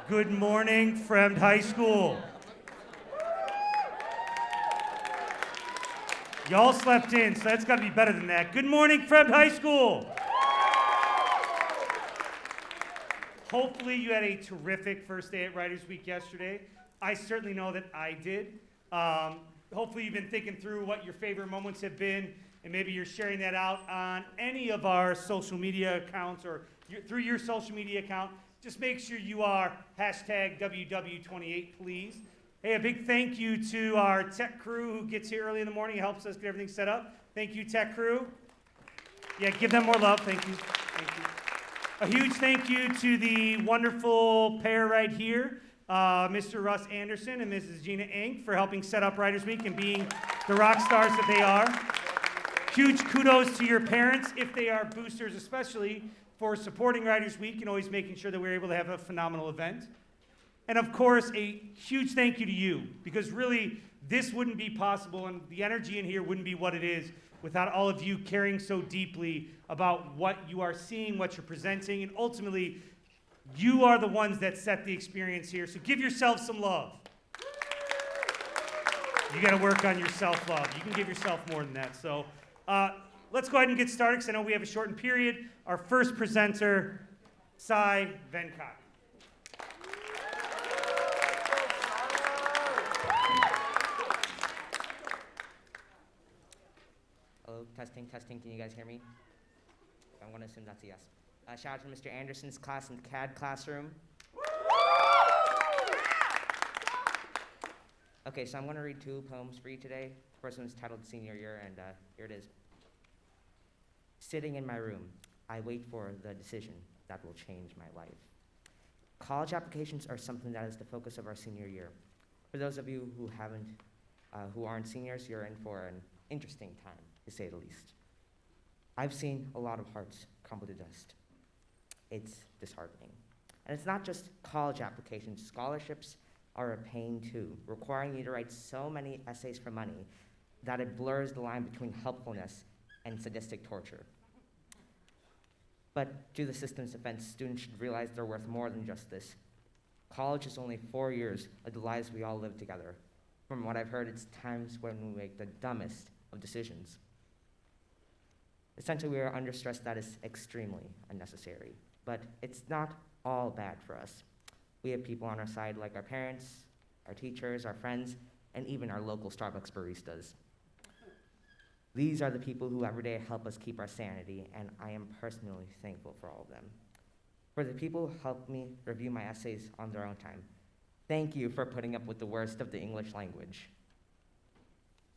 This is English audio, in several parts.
Good morning, Fremd High School. Y'all slept in, so that's got to be better than that. Good morning, Fremd High School. Hopefully you had a terrific first day at Writers Week yesterday. I certainly know that I did. Hopefully you've been thinking through what your favorite moments have been, and maybe you're sharing that out on any of our social media accounts or through your social media account. Just make sure you are hashtag WW28, please. Hey, a big thank you to our tech crew who gets here early in the morning and helps us get everything set up. Thank you, tech crew. Yeah, give them more love. Thank you. Thank you. A huge thank you to the wonderful pair right here, Mr. Russ Anderson and Mrs. Gina Ink, for helping set up Writers Week and being the rock stars that they are. Huge kudos to your parents, if they are boosters especially, for supporting Writers Week and always making sure that we're able to have a phenomenal event. And of course, a huge thank you to you, because really, this wouldn't be possible and the energy in here wouldn't be what it is without all of you caring so deeply about what you are seeing, what you're presenting, and ultimately, you are the ones that set the experience here. So give yourself some love. You got to work on your self-love. You can give yourself more than that. So let's go ahead and get started, because I know we have a shortened period. Our first presenter, Sai Venkat. Hello, testing, testing. Can you guys hear me? I'm going to assume that's a yes. Shout out to Mr. Anderson's class in the CAD classroom. Okay, so I'm going to read two poems for you today. The first one is titled Senior Year, and here it is. Sitting in my room, I wait for the decision that will change my life. College applications are something that is the focus of our senior year. For those of you who aren't seniors, you're in for an interesting time, to say the least. I've seen a lot of hearts crumble to dust. It's disheartening. And it's not just college applications. Scholarships are a pain too, requiring you to write so many essays for money that it blurs the line between helpfulness and sadistic torture. But to the system's defense, students should realize they're worth more than just this. College is only 4 years of the lives we all live together. From what I've heard, it's times when we make the dumbest of decisions. Essentially, we are under stress that is extremely unnecessary. But it's not all bad for us. We have people on our side like our parents, our teachers, our friends, and even our local Starbucks baristas. These are the people who every day help us keep our sanity, and I am personally thankful for all of them. For the people who help me review my essays on their own time, thank you for putting up with the worst of the English language.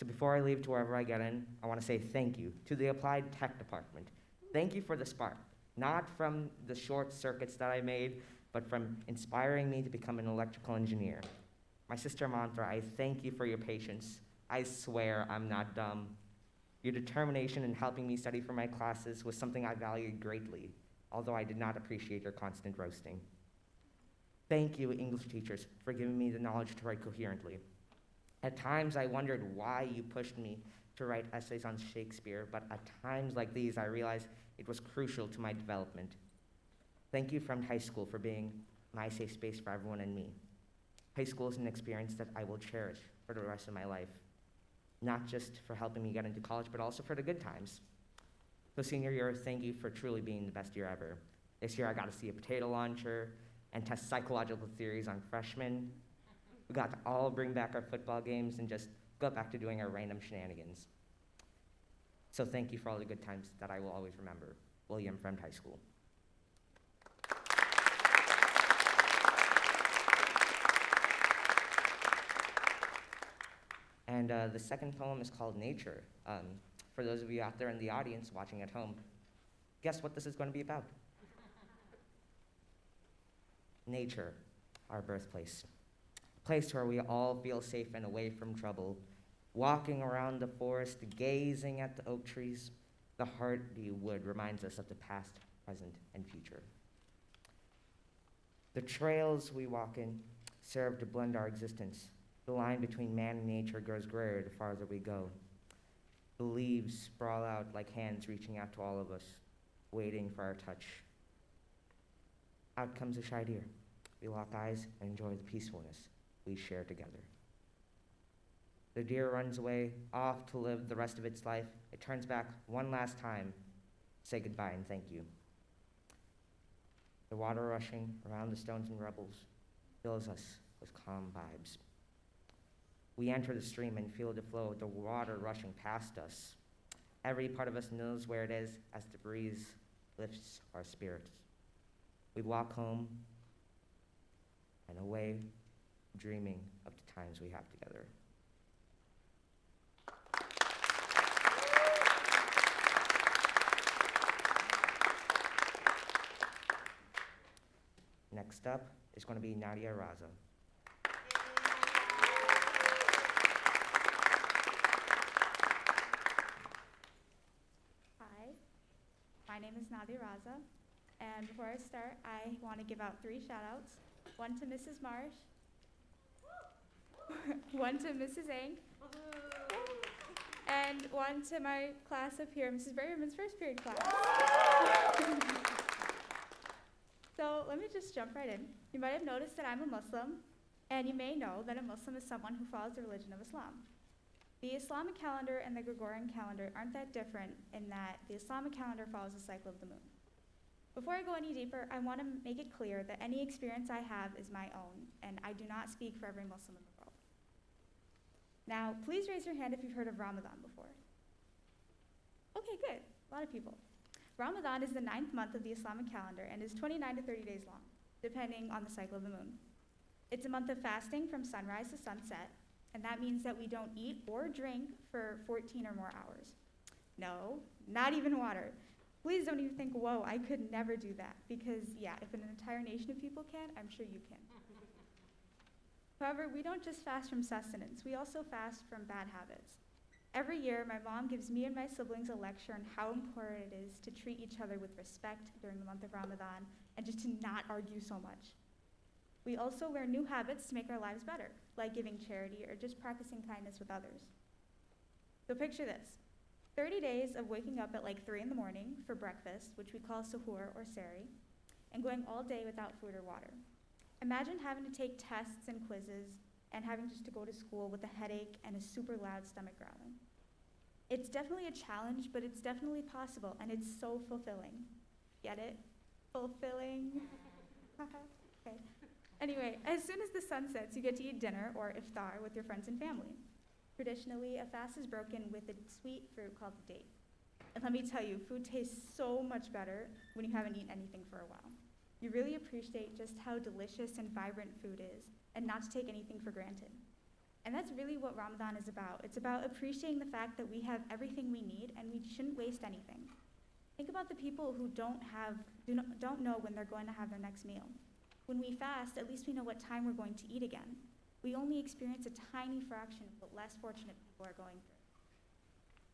So before I leave to wherever I get in, I want to say thank you to the Applied Tech Department. Thank you for the spark, not from the short circuits that I made, but from inspiring me to become an electrical engineer. My sister Mantra, I thank you for your patience. I swear I'm not dumb. Your determination in helping me study for my classes was something I valued greatly, although I did not appreciate your constant roasting. Thank you, English teachers, for giving me the knowledge to write coherently. At times, I wondered why you pushed me to write essays on Shakespeare, but at times like these, I realized it was crucial to my development. Thank you, Fremd High School, for being my safe space for everyone and me. High school is an experience that I will cherish for the rest of my life, not just for helping me get into college, but also for the good times. So senior year, thank you for truly being the best year ever. This year, I got to see a potato launcher and test psychological theories on freshmen. We got to all bring back our football games and just go back to doing our random shenanigans. So thank you for all the good times that I will always remember. William Fremd High School. And the second poem is called Nature. For those of you out there in the audience watching at home, guess what this is going to be about? Nature, our birthplace. A place where we all feel safe and away from trouble. Walking around the forest, gazing at the oak trees, the hardy wood reminds us of the past, present, and future. The trails we walk in serve to blend our existence. The line between man and nature grows grayer the farther we go. The leaves sprawl out like hands reaching out to all of us, waiting for our touch. Out comes a shy deer, We lock eyes and enjoy the peacefulness we share together. The deer runs away, off to live the rest of its life. It turns back one last time, say goodbye and thank you. The water rushing around the stones and rebels fills us with calm vibes. We enter the stream and feel the flow of the water rushing past us. Every part of us knows where it is as the breeze lifts our spirits. We walk home and away, dreaming of the times we have together. Next up is going to be Nadia Raza. Hi, my name is Nadia Raza, and before I start, I want to give out 3 shout-outs. One to Mrs. Marsh, one to Mrs. Ang, and one to my class up here, Mrs. Bergerman's first period class. So let me just jump right in. You might have noticed that I'm a Muslim, and you may know that a Muslim is someone who follows the religion of Islam. The Islamic calendar and the Gregorian calendar aren't that different in that the Islamic calendar follows the cycle of the moon. Before I go any deeper, I want to make it clear that any experience I have is my own, and I do not speak for every Muslim in the world. Now, please raise your hand if you've heard of Ramadan before. Okay, good. A lot of people. Ramadan is the 9th month of the Islamic calendar and is 29 to 30 days long, depending on the cycle of the moon. It's a month of fasting from sunrise to sunset, and that means that we don't eat or drink for 14 or more hours. No, not even water. Please don't even think, whoa, I could never do that, because yeah, if an entire nation of people can, I'm sure you can. However, we don't just fast from sustenance, we also fast from bad habits. Every year, my mom gives me and my siblings a lecture on how important it is to treat each other with respect during the month of Ramadan and just to not argue so much. We also learn new habits to make our lives better, like giving charity or just practicing kindness with others. So picture this, 30 days of waking up at like 3 in the morning for breakfast, which we call suhoor or sehri, and going all day without food or water. Imagine having to take tests and quizzes and having just to go to school with a headache and a super loud stomach growling. It's definitely a challenge, but it's definitely possible, and it's so fulfilling. Get it? Fulfilling? Okay. Anyway, as soon as the sun sets, you get to eat dinner, or iftar, with your friends and family. Traditionally, a fast is broken with a sweet fruit called the date. And let me tell you, food tastes so much better when you haven't eaten anything for a while. You really appreciate just how delicious and vibrant food is, and not to take anything for granted. And that's really what Ramadan is about. It's about appreciating the fact that we have everything we need and we shouldn't waste anything. Think about the people who don't know when they're going to have their next meal. When we fast, at least we know what time we're going to eat again. We only experience a tiny fraction of what less fortunate people are going through.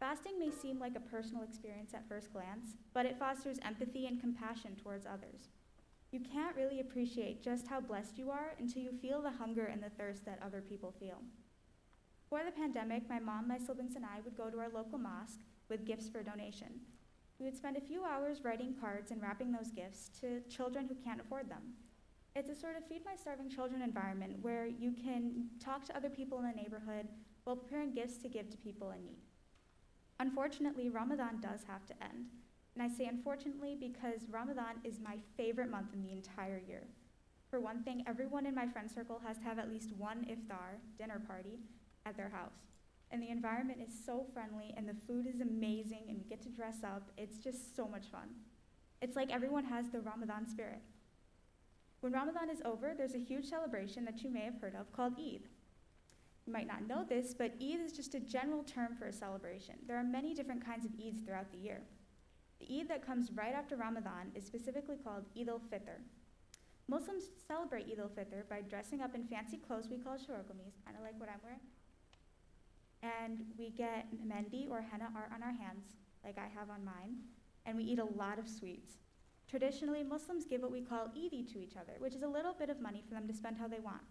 Fasting may seem like a personal experience at first glance, but it fosters empathy and compassion towards others. You can't really appreciate just how blessed you are until you feel the hunger and the thirst that other people feel. Before the pandemic, my mom, my siblings, and I would go to our local mosque with gifts for donation. We would spend a few hours writing cards and wrapping those gifts to children who can't afford them. It's a sort of feed my starving children environment where you can talk to other people in the neighborhood while preparing gifts to give to people in need. Unfortunately, Ramadan does have to end. And I say unfortunately because Ramadan is my favorite month in the entire year. For one thing, everyone in my friend circle has to have at least one iftar, dinner party, at their house. And the environment is so friendly and the food is amazing and we get to dress up. It's just so much fun. It's like everyone has the Ramadan spirit. When Ramadan is over, there's a huge celebration that you may have heard of called Eid. You might not know this, but Eid is just a general term for a celebration. There are many different kinds of Eids throughout the year. The Eid that comes right after Ramadan is specifically called Eid al-Fitr. Muslims celebrate Eid al-Fitr by dressing up in fancy clothes we call shorogomis, kind of like what I'm wearing. And we get mehendi or henna art on our hands, like I have on mine, and we eat a lot of sweets. Traditionally, Muslims give what we call Eidi to each other, which is a little bit of money for them to spend how they want.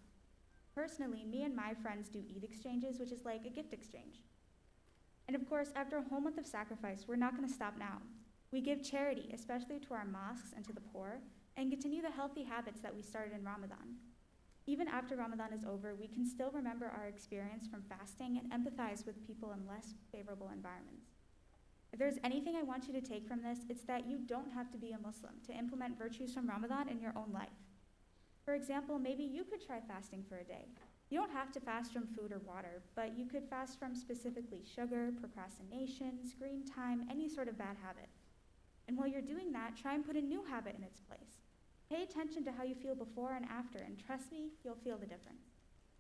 Personally, me and my friends do Eid exchanges, which is like a gift exchange. And of course, after a whole month of sacrifice, we're not going to stop now. We give charity, especially to our mosques and to the poor, and continue the healthy habits that we started in Ramadan. Even after Ramadan is over, we can still remember our experience from fasting and empathize with people in less favorable environments. If there's anything I want you to take from this, it's that you don't have to be a Muslim to implement virtues from Ramadan in your own life. For example, maybe you could try fasting for a day. You don't have to fast from food or water, but you could fast from specifically sugar, procrastination, screen time, any sort of bad habit. And while you're doing that, try and put a new habit in its place. Pay attention to how you feel before and after, and trust me, you'll feel the difference.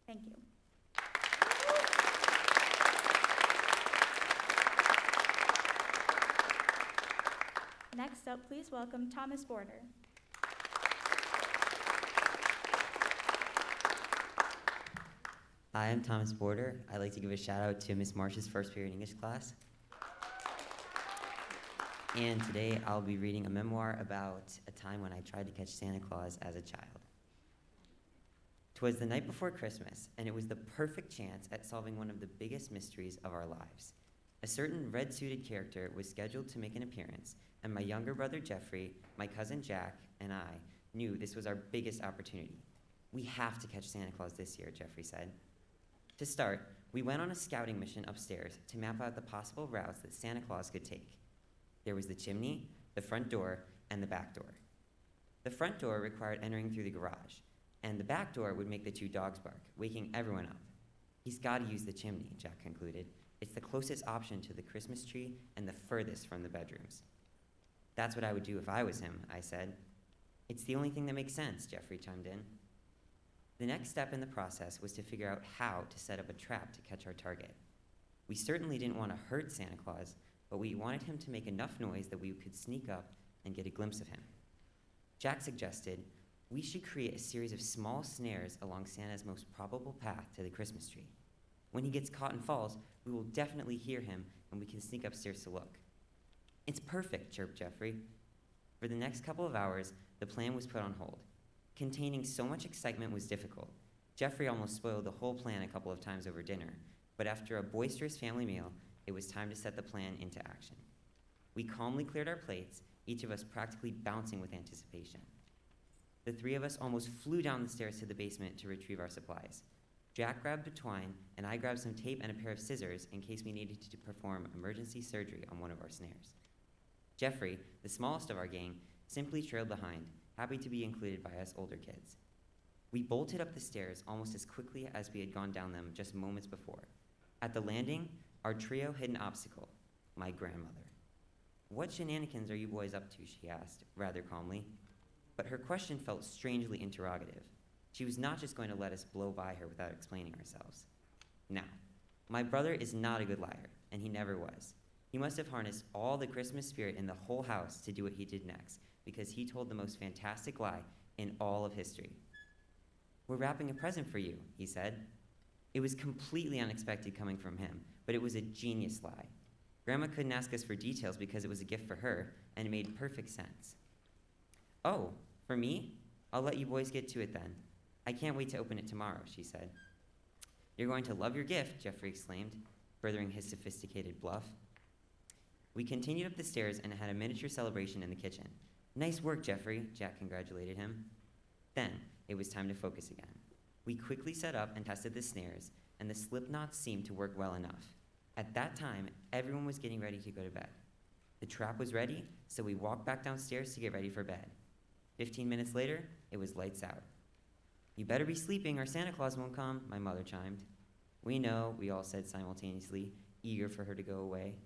Thank you. Next up, please welcome Thomas Border. Hi, I'm Thomas Border. I'd like to give a shout out to Miss Marsh's first period English class. And today I'll be reading a memoir about a time when I tried to catch Santa Claus as a child. 'Twas the night before Christmas, and it was the perfect chance at solving one of the biggest mysteries of our lives. A certain red-suited character was scheduled to make an appearance, and my younger brother Jeffrey, my cousin Jack, and I knew this was our biggest opportunity. We have to catch Santa Claus this year, Jeffrey said. To start, we went on a scouting mission upstairs to map out the possible routes that Santa Claus could take. There was the chimney, the front door, and the back door. The front door required entering through the garage, and the back door would make the two dogs bark, waking everyone up. He's got to use the chimney, Jack concluded. It's the closest option to the Christmas tree and the furthest from the bedrooms. That's what I would do if I was him, I said. It's the only thing that makes sense, Jeffrey chimed in. The next step in the process was to figure out how to set up a trap to catch our target. We certainly didn't want to hurt Santa Claus, but we wanted him to make enough noise that we could sneak up and get a glimpse of him. Jack suggested we should create a series of small snares along Santa's most probable path to the Christmas tree. When he gets caught and falls, we will definitely hear him and we can sneak upstairs to look. It's perfect, chirped Jeffrey. For the next couple of hours, the plan was put on hold. Containing so much excitement was difficult. Jeffrey almost spoiled the whole plan a couple of times over dinner, but after a boisterous family meal, it was time to set the plan into action. We calmly cleared our plates, each of us practically bouncing with anticipation. The three of us almost flew down the stairs to the basement to retrieve our supplies. Jack grabbed a twine, and I grabbed some tape and a pair of scissors in case we needed to perform emergency surgery on one of our snares. Jeffrey, the smallest of our gang, simply trailed behind, happy to be included by us older kids. We bolted up the stairs almost as quickly as we had gone down them just moments before. At the landing, our trio hit an obstacle, my grandmother. "What shenanigans are you boys up to?" she asked, rather calmly. But her question felt strangely interrogative. She was not just going to let us blow by her without explaining ourselves. Now, my brother is not a good liar, and he never was. He must have harnessed all the Christmas spirit in the whole house to do what he did next, because he told the most fantastic lie in all of history. "We're wrapping a present for you," he said. It was completely unexpected coming from him, but it was a genius lie. Grandma couldn't ask us for details because it was a gift for her, and it made perfect sense. "Oh, for me? I'll let you boys get to it then. I can't wait to open it tomorrow," she said. "You're going to love your gift," Jeffrey exclaimed, furthering his sophisticated bluff. We continued up the stairs and had a miniature celebration in the kitchen. "Nice work, Jeffrey," Jack congratulated him. Then it was time to focus again. We quickly set up and tested the snares, and the slip knots seemed to work well enough. At that time, everyone was getting ready to go to bed. The trap was ready, so we walked back downstairs to get ready for bed. 15 minutes later, it was lights out. "You better be sleeping or Santa Claus won't come," my mother chimed. "We know," we all said simultaneously, eager for her to go away.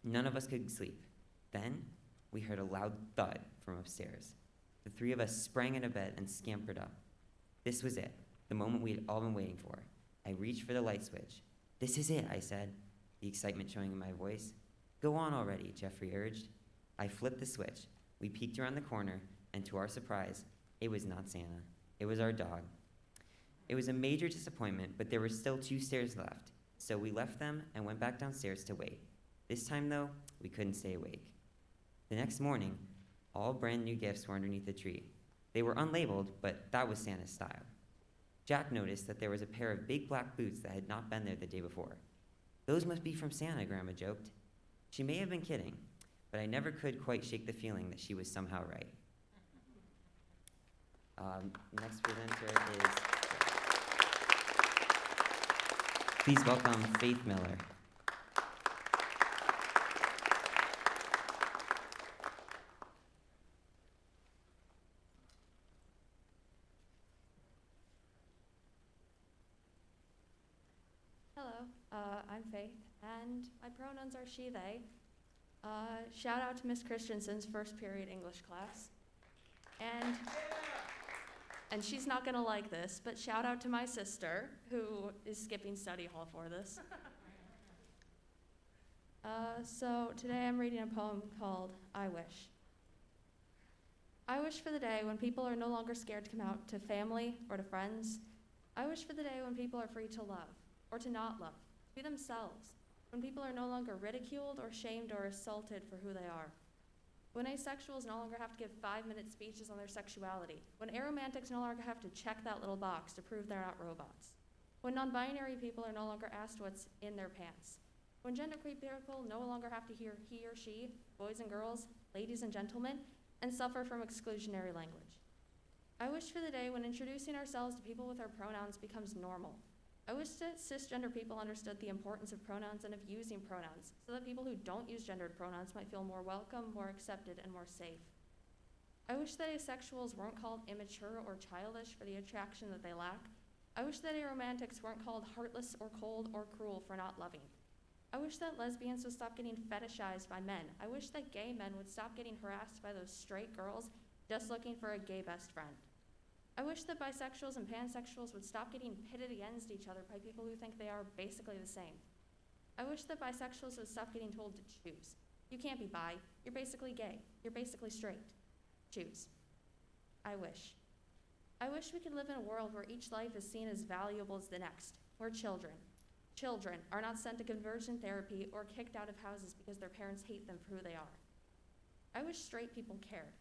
None of us could sleep. Then we heard a loud thud from upstairs. The three of us sprang into bed and scampered up. This was it, the moment we had all been waiting for. I reached for the light switch. "This is it," I said, the excitement showing in my voice. "Go on already," Jeffrey urged. I flipped the switch. We peeked around the corner, and to our surprise, it was not Santa. It was our dog. It was a major disappointment, but there were still 2 stairs left, so we left them and went back downstairs to wait. This time, though, we couldn't stay awake. The next morning, all brand new gifts were underneath the tree. They were unlabeled, but that was Santa's style. Jack noticed that there was a pair of big black boots that had not been there the day before. "Those must be from Santa," Grandma joked. She may have been kidding, but I never could quite shake the feeling that she was somehow right. Next presenter is, please welcome Faith Miller. Hello, I'm Faith, and my pronouns are she, they. Shout out to Miss Christensen's first period English class. And she's not gonna like this, but shout out to my sister, who is skipping study hall for this. So today I'm reading a poem called I Wish. I wish for the day when people are no longer scared to come out to family or to friends. I wish for the day when people are free to love, or to not love, be themselves, when people are no longer ridiculed or shamed or assaulted for who they are. When asexuals no longer have to give 5-minute speeches on their sexuality. When aromantics no longer have to check that little box to prove they're not robots. When non-binary people are no longer asked what's in their pants. When genderqueer people no longer have to hear he or she, boys and girls, ladies and gentlemen, and suffer from exclusionary language. I wish for the day when introducing ourselves to people with our pronouns becomes normal. I wish that cisgender people understood the importance of pronouns and of using pronouns, so that people who don't use gendered pronouns might feel more welcome, more accepted, and more safe. I wish that asexuals weren't called immature or childish for the attraction that they lack. I wish that aromantics weren't called heartless or cold or cruel for not loving. I wish that lesbians would stop getting fetishized by men. I wish that gay men would stop getting harassed by those straight girls just looking for a gay best friend. I wish that bisexuals and pansexuals would stop getting pitted against each other by people who think they are basically the same. I wish that bisexuals would stop getting told to choose. You can't be bi, you're basically gay, you're basically straight. Choose. I wish. I wish we could live in a world where each life is seen as valuable as the next, where children are not sent to conversion therapy or kicked out of houses because their parents hate them for who they are. I wish straight people cared.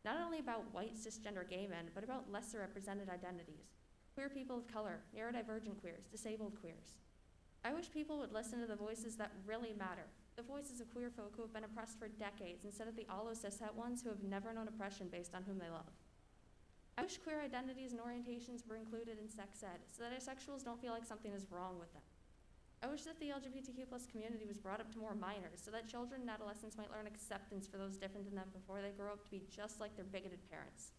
Not only about white cisgender gay men, but about lesser represented identities, queer people of color, neurodivergent queers, disabled queers. I wish people would listen to the voices that really matter, the voices of queer folk who have been oppressed for decades instead of the allo-cishet ones who have never known oppression based on whom they love. I wish queer identities and orientations were included in sex ed so that asexuals don't feel like something is wrong with them. I wish that the LGBTQ+ community was brought up to more minors so that children and adolescents might learn acceptance for those different than them before they grow up to be just like their bigoted parents,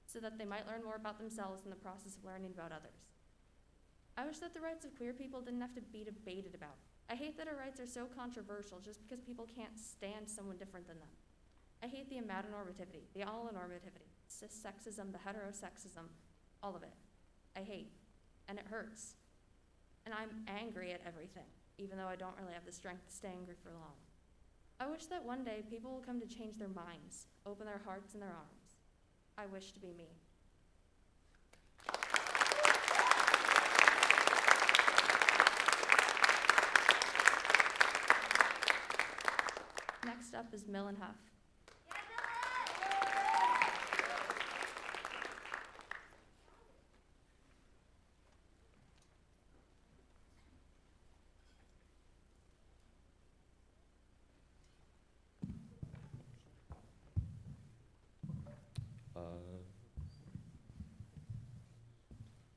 so that they might learn more about themselves in the process of learning about others. I wish that the rights of queer people didn't have to be debated about. I hate that our rights are so controversial just because people can't stand someone different than them. I hate the amatonormativity, the allonormativity, cis-sexism, the heterosexism, all of it. I hate, and it hurts. And I'm angry at everything, even though I don't really have the strength to stay angry for long. I wish that one day people will come to change their minds, open their hearts and their arms. I wish to be me. Next up is Millen Huff.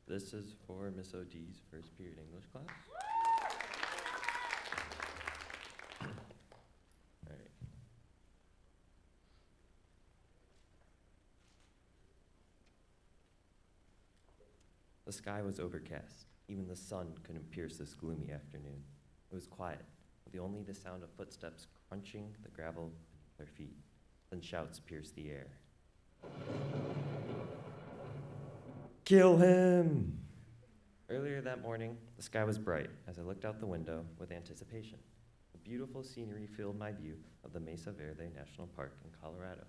This is for Miss OD's first period English class. All right. The sky was overcast. Even the sun couldn't pierce this gloomy afternoon. It was quiet, with only the sound of footsteps crunching the gravel beneath their feet. Then shouts pierced the air. Kill him! Earlier that morning, the sky was bright as I looked out the window with anticipation. The beautiful scenery filled my view of the Mesa Verde National Park in Colorado.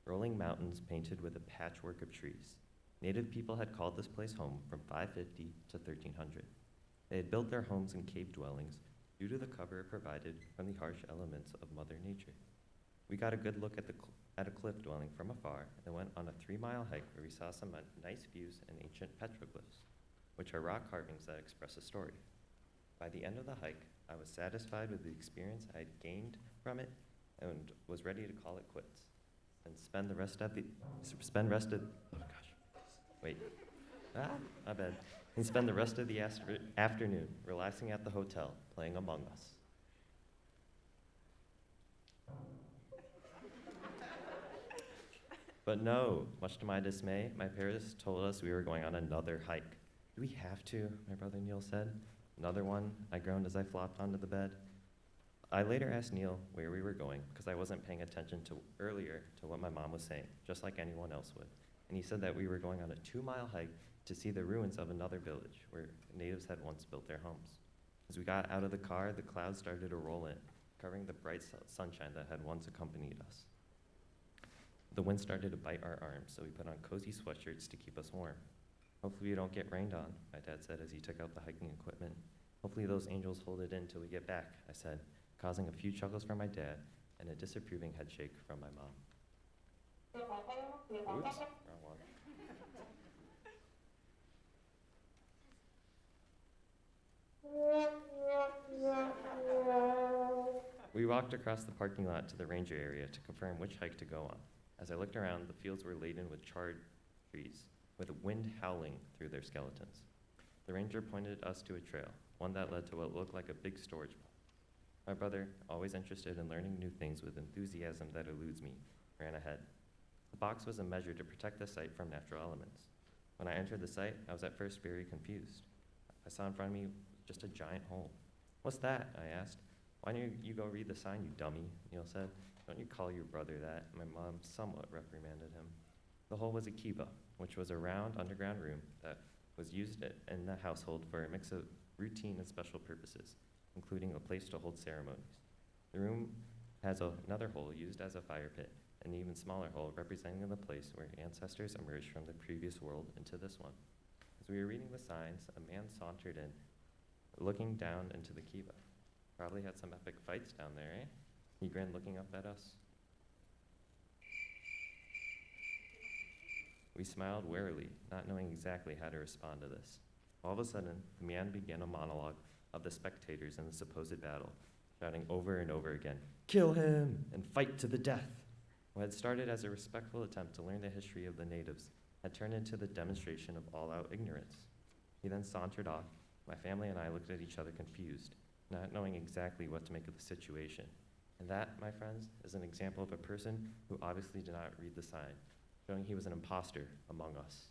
Rolling mountains painted with a patchwork of trees. Native people had called this place home from 550 to 1300. They had built their homes in cave dwellings due to the cover it provided from the harsh elements of Mother Nature. We got a good look at a cliff dwelling from afar and then went on a 3-mile hike where we saw some nice views and ancient petroglyphs, which are rock carvings that express a story. By the end of the hike, I was satisfied with the experience I had gained from it and was ready to call it quits and spend the rest of Wait. My bad. And spend the rest of the afternoon relaxing at the hotel, playing Among Us. But no, much to my dismay, my parents told us we were going on another hike. Do we have to? My brother Neil said. Another one, I groaned as I flopped onto the bed. I later asked Neil where we were going because I wasn't paying attention earlier to what my mom was saying, just like anyone else would. And he said that we were going on a 2-mile hike to see the ruins of another village where natives had once built their homes. As we got out of the car, the clouds started to roll in, covering the bright sunshine that had once accompanied us. The wind started to bite our arms, so we put on cozy sweatshirts to keep us warm. Hopefully we don't get rained on, my dad said as he took out the hiking equipment. Hopefully those angels hold it in till we get back, I said, causing a few chuckles from my dad and a disapproving head shake from my mom. Oops, wrong one. We walked across the parking lot to the ranger area to confirm which hike to go on. As I looked around, the fields were laden with charred trees, with wind howling through their skeletons. The ranger pointed us to a trail, one that led to what looked like a big storage pond. My brother, always interested in learning new things with enthusiasm that eludes me, ran ahead. The box was a measure to protect the site from natural elements. When I entered the site, I was at first very confused. I saw in front of me just a giant hole. "What's that?" I asked. "Why don't you go read the sign, you dummy?" Neil said. "Don't you call your brother that?" My mom somewhat reprimanded him. The hole was a kiva, which was a round underground room that was used in the household for a mix of routine and special purposes, including a place to hold ceremonies. The room has another hole used as a fire pit, an even smaller hole representing the place where ancestors emerged from the previous world into this one. As we were reading the signs, a man sauntered in, looking down into the kiva. Probably had some epic fights down there, eh? He grinned, looking up at us. We smiled warily, not knowing exactly how to respond to this. All of a sudden, the man began a monologue of the spectators in the supposed battle, shouting over and over again, "Kill him and fight to the death." What had started as a respectful attempt to learn the history of the natives had turned into the demonstration of all-out ignorance. He then sauntered off. My family and I looked at each other confused, not knowing exactly what to make of the situation. And that, my friends, is an example of a person who obviously did not read the sign, showing he was an imposter among us.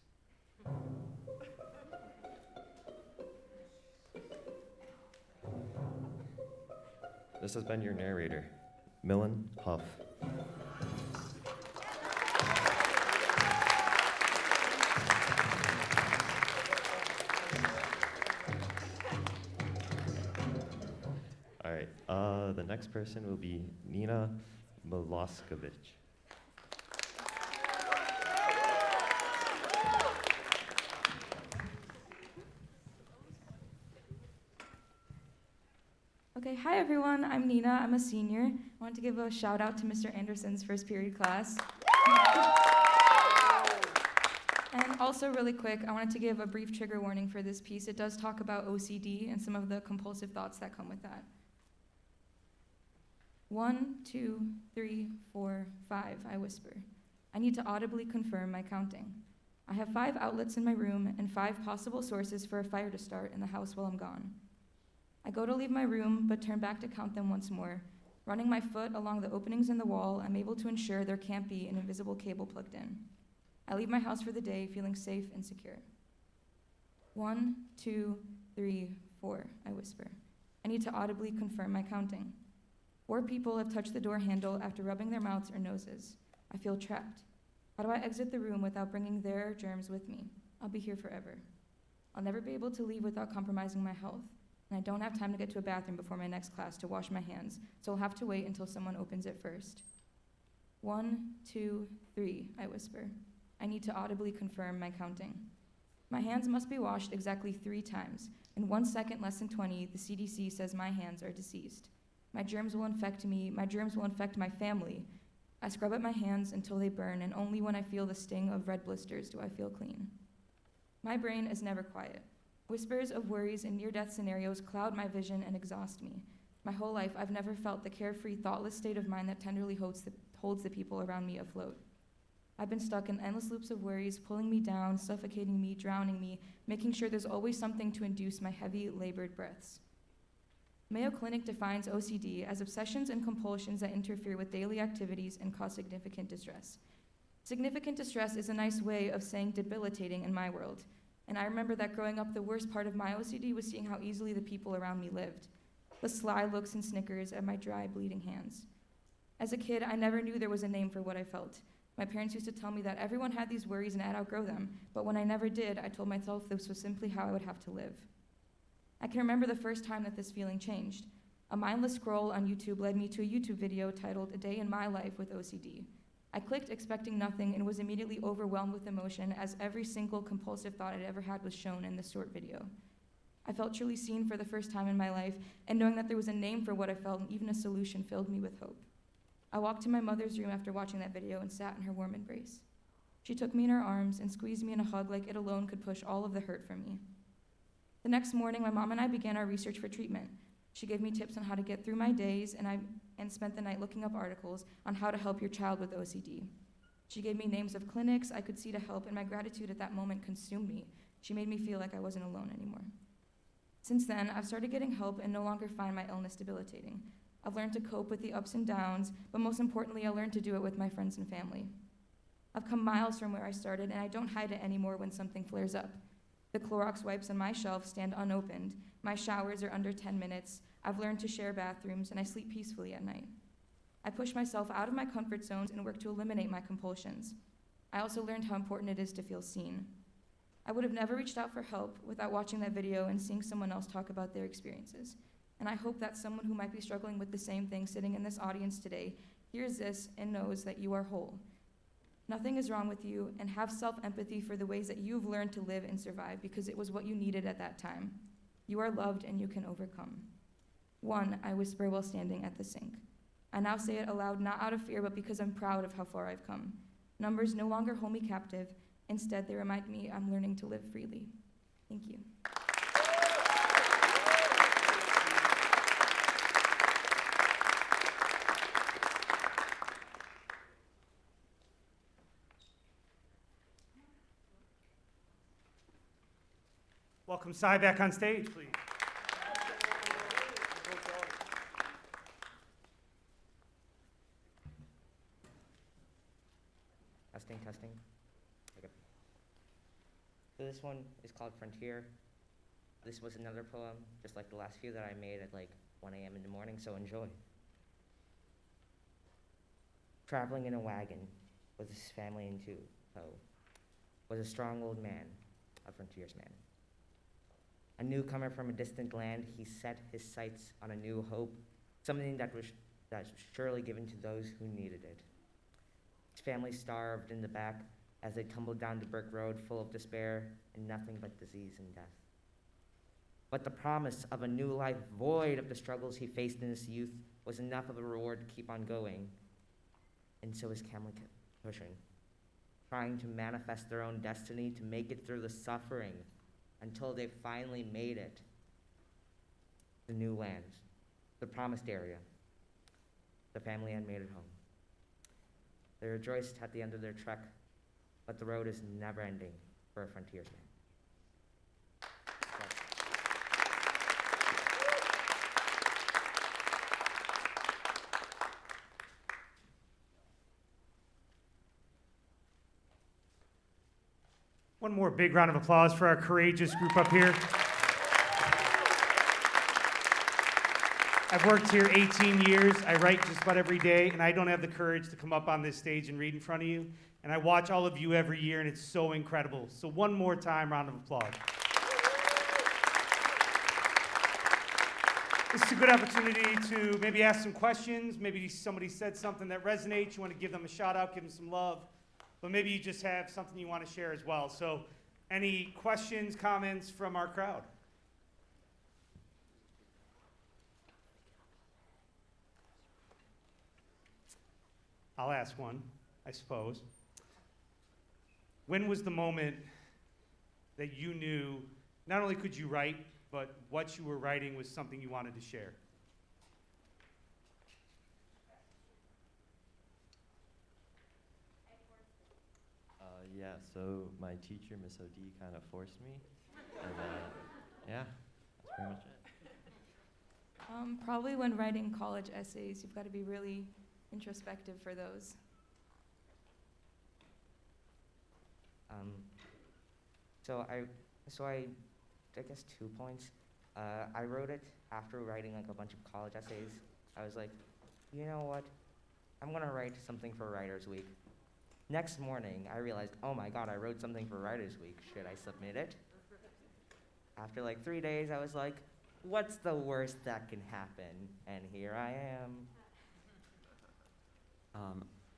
This has been your narrator, Millen Huff. All right, the next person will be Nina Moloskovic. Okay, hi everyone, I'm Nina, I'm a senior. I want to give a shout out to Mr. Anderson's first period class. And also really quick, I wanted to give a brief trigger warning for this piece. It does talk about OCD and some of the compulsive thoughts that come with that. 1, 2, 3, 4, 5, I whisper. I need to audibly confirm my counting. I have 5 outlets in my room and 5 possible sources for a fire to start in the house while I'm gone. I go to leave my room, but turn back to count them once more. Running my foot along the openings in the wall, I'm able to ensure there can't be an invisible cable plugged in. I leave my house for the day, feeling safe and secure. 1, 2, 3, 4, I whisper. I need to audibly confirm my counting. 4 people have touched the door handle after rubbing their mouths or noses. I feel trapped. How do I exit the room without bringing their germs with me? I'll be here forever. I'll never be able to leave without compromising my health. And I don't have time to get to a bathroom before my next class to wash my hands, so I'll have to wait until someone opens it first. 1, 2, 3, I whisper. I need to audibly confirm my counting. My hands must be washed exactly 3 times. In 1 second less than 20, the CDC says my hands are deceased. My germs will infect me, my germs will infect my family. I scrub at my hands until they burn, and only when I feel the sting of red blisters do I feel clean. My brain is never quiet. Whispers of worries and near-death scenarios cloud my vision and exhaust me. My whole life, I've never felt the carefree, thoughtless state of mind that tenderly holds the people around me afloat. I've been stuck in endless loops of worries, pulling me down, suffocating me, drowning me, making sure there's always something to induce my heavy, labored breaths. Mayo Clinic defines OCD as obsessions and compulsions that interfere with daily activities and cause significant distress. Significant distress is a nice way of saying debilitating in my world, and I remember that growing up, the worst part of my OCD was seeing how easily the people around me lived. The sly looks and snickers at my dry, bleeding hands. As a kid, I never knew there was a name for what I felt. My parents used to tell me that everyone had these worries and I'd outgrow them, but when I never did, I told myself this was simply how I would have to live. I can remember the first time that this feeling changed. A mindless scroll on YouTube led me to a YouTube video titled "A Day in My Life with OCD." I clicked expecting nothing and was immediately overwhelmed with emotion as every single compulsive thought I'd ever had was shown in this short video. I felt truly seen for the first time in my life, and knowing that there was a name for what I felt and even a solution filled me with hope. I walked to my mother's room after watching that video and sat in her warm embrace. She took me in her arms and squeezed me in a hug like it alone could push all of the hurt from me. The next morning, my mom and I began our research for treatment. She gave me tips on how to get through my days, and spent the night looking up articles on how to help your child with OCD. She gave me names of clinics I could see to help, and my gratitude at that moment consumed me. She made me feel like I wasn't alone anymore. Since then, I've started getting help and no longer find my illness debilitating. I've learned to cope with the ups and downs, but most importantly, I learned to do it with my friends and family. I've come miles from where I started, and I don't hide it anymore when something flares up. The Clorox wipes on my shelf stand unopened. My showers are under 10 minutes. I've learned to share bathrooms, and I sleep peacefully at night. I push myself out of my comfort zones and work to eliminate my compulsions. I also learned how important it is to feel seen. I would have never reached out for help without watching that video and seeing someone else talk about their experiences. And I hope that someone who might be struggling with the same thing sitting in this audience today hears this and knows that you are whole. Nothing is wrong with you, and have self-empathy for the ways that you've learned to live and survive, because it was what you needed at that time. You are loved and you can overcome. One, I whisper while standing at the sink. I now say it aloud, not out of fear, but because I'm proud of how far I've come. Numbers no longer hold me captive. Instead, they remind me I'm learning to live freely. Thank you. Welcome Cy back on stage, please. Testing. Okay. So this one is called Frontier. This was another poem, just like the last few that I made at like 1 a.m. in the morning, so enjoy. Traveling in a wagon with his family in tow was a strong old man, a frontiersman. A newcomer from a distant land, he set his sights on a new hope, something that was surely given to those who needed it. His family starved in the back as they tumbled down the brick road full of despair and nothing but disease and death. But the promise of a new life void of the struggles he faced in his youth was enough of a reward to keep on going. And so his family kept pushing, trying to manifest their own destiny, to make it through the suffering until they finally made it. The new land, the promised area. The family had made it home. They rejoiced at the end of their trek, but the road is never ending for a frontiersman. One more big round of applause for our courageous group up here. I've worked here 18 years. I write just about every day, and I don't have the courage to come up on this stage and read in front of you. And I watch all of you every year, and it's so incredible. So one more time, round of applause. This is a good opportunity to maybe ask some questions. Maybe somebody said something that resonates. You want to give them a shout out, give them some love. But maybe you just have something you want to share as well. So any questions, comments from our crowd? I'll ask one, I suppose. When was the moment that you knew not only could you write, but what you were writing was something you wanted to share? Yeah, so my teacher, Miss O.D., kind of forced me. And yeah, that's pretty much it. Probably when writing college essays, you've got to be really introspective for those. I guess 2 points. I wrote it after writing like a bunch of college essays. I was like, you know what? I'm gonna write something for Writers Week. Next morning, I realized, oh my God, I wrote something for Writers Week. Should I submit it? After like 3 days, I was like, what's the worst that can happen? And here I am.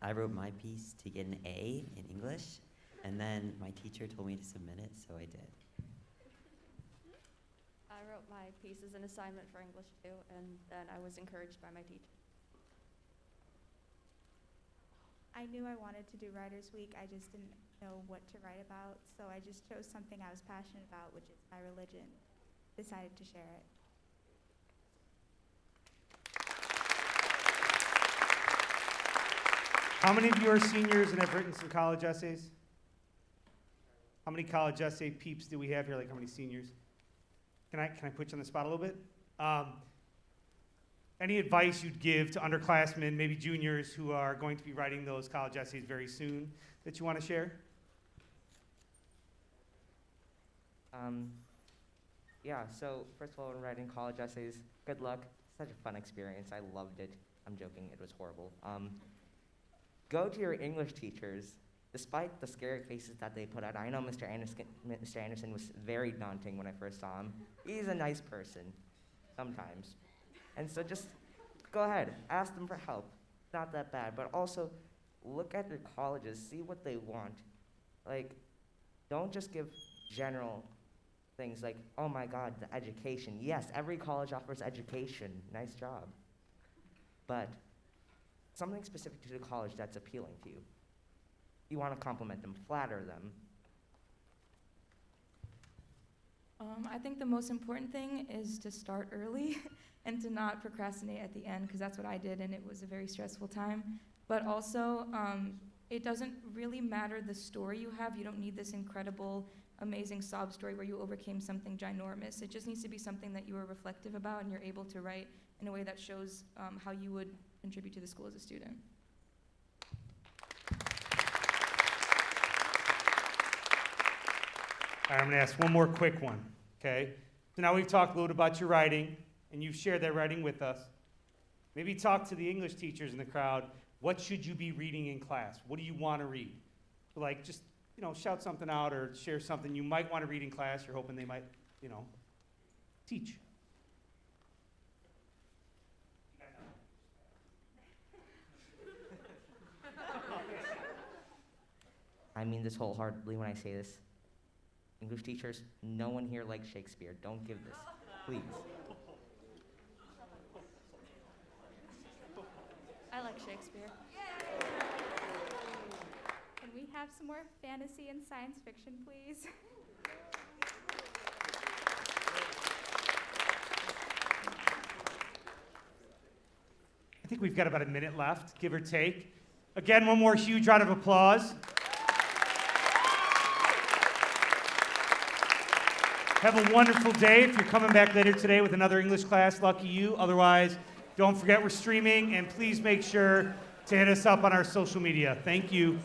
I wrote my piece to get an A in English, and then my teacher told me to submit it, so I did. I wrote my piece as an assignment for English too, and then I was encouraged by my teacher. I knew I wanted to do Writers Week, I just didn't know what to write about, so I just chose something I was passionate about, which is my religion. Decided to share it. How many of you are seniors and have written some college essays? How many college essay peeps do we have here? Like how many seniors? Can I put you on the spot a little bit? Any advice you'd give to underclassmen, maybe juniors, who are going to be writing those college essays very soon that you want to share? Yeah, so first of all, when writing college essays, good luck. Such a fun experience. I loved it. I'm joking, it was horrible. Go to your English teachers. Despite the scary faces that they put out, I know Mr. Anderson was very daunting when I first saw him. He's a nice person, sometimes. And so just go ahead, ask them for help. It's not that bad, but also look at your colleges, see what they want. Like, don't just give general things like, oh my God, the education. Yes, every college offers education, nice job. But something specific to the college that's appealing to you. You want to compliment them, flatter them. I think the most important thing is to start early and to not procrastinate at the end, because that's what I did, and it was a very stressful time. But also, it doesn't really matter the story you have. You don't need this incredible, amazing sob story where you overcame something ginormous. It just needs to be something that you are reflective about and you're able to write in a way that shows how you would contribute to the school as a student. All right, I'm going to ask one more quick one, okay? So now we've talked a little about your writing, and you've shared that writing with us. Maybe talk to the English teachers in the crowd. What should you be reading in class? What do you want to read? So like, just, shout something out or share something you might want to read in class. You're hoping they might, teach. I mean this wholeheartedly when I say this. English teachers, no one here likes Shakespeare. Don't give this, please. I like Shakespeare. Can we have some more fantasy and science fiction, please? I think we've got about a minute left, give or take. Again, one more huge round of applause. Have a wonderful day. If you're coming back later today with another English class, lucky you. Otherwise, don't forget we're streaming, and please make sure to hit us up on our social media. Thank you.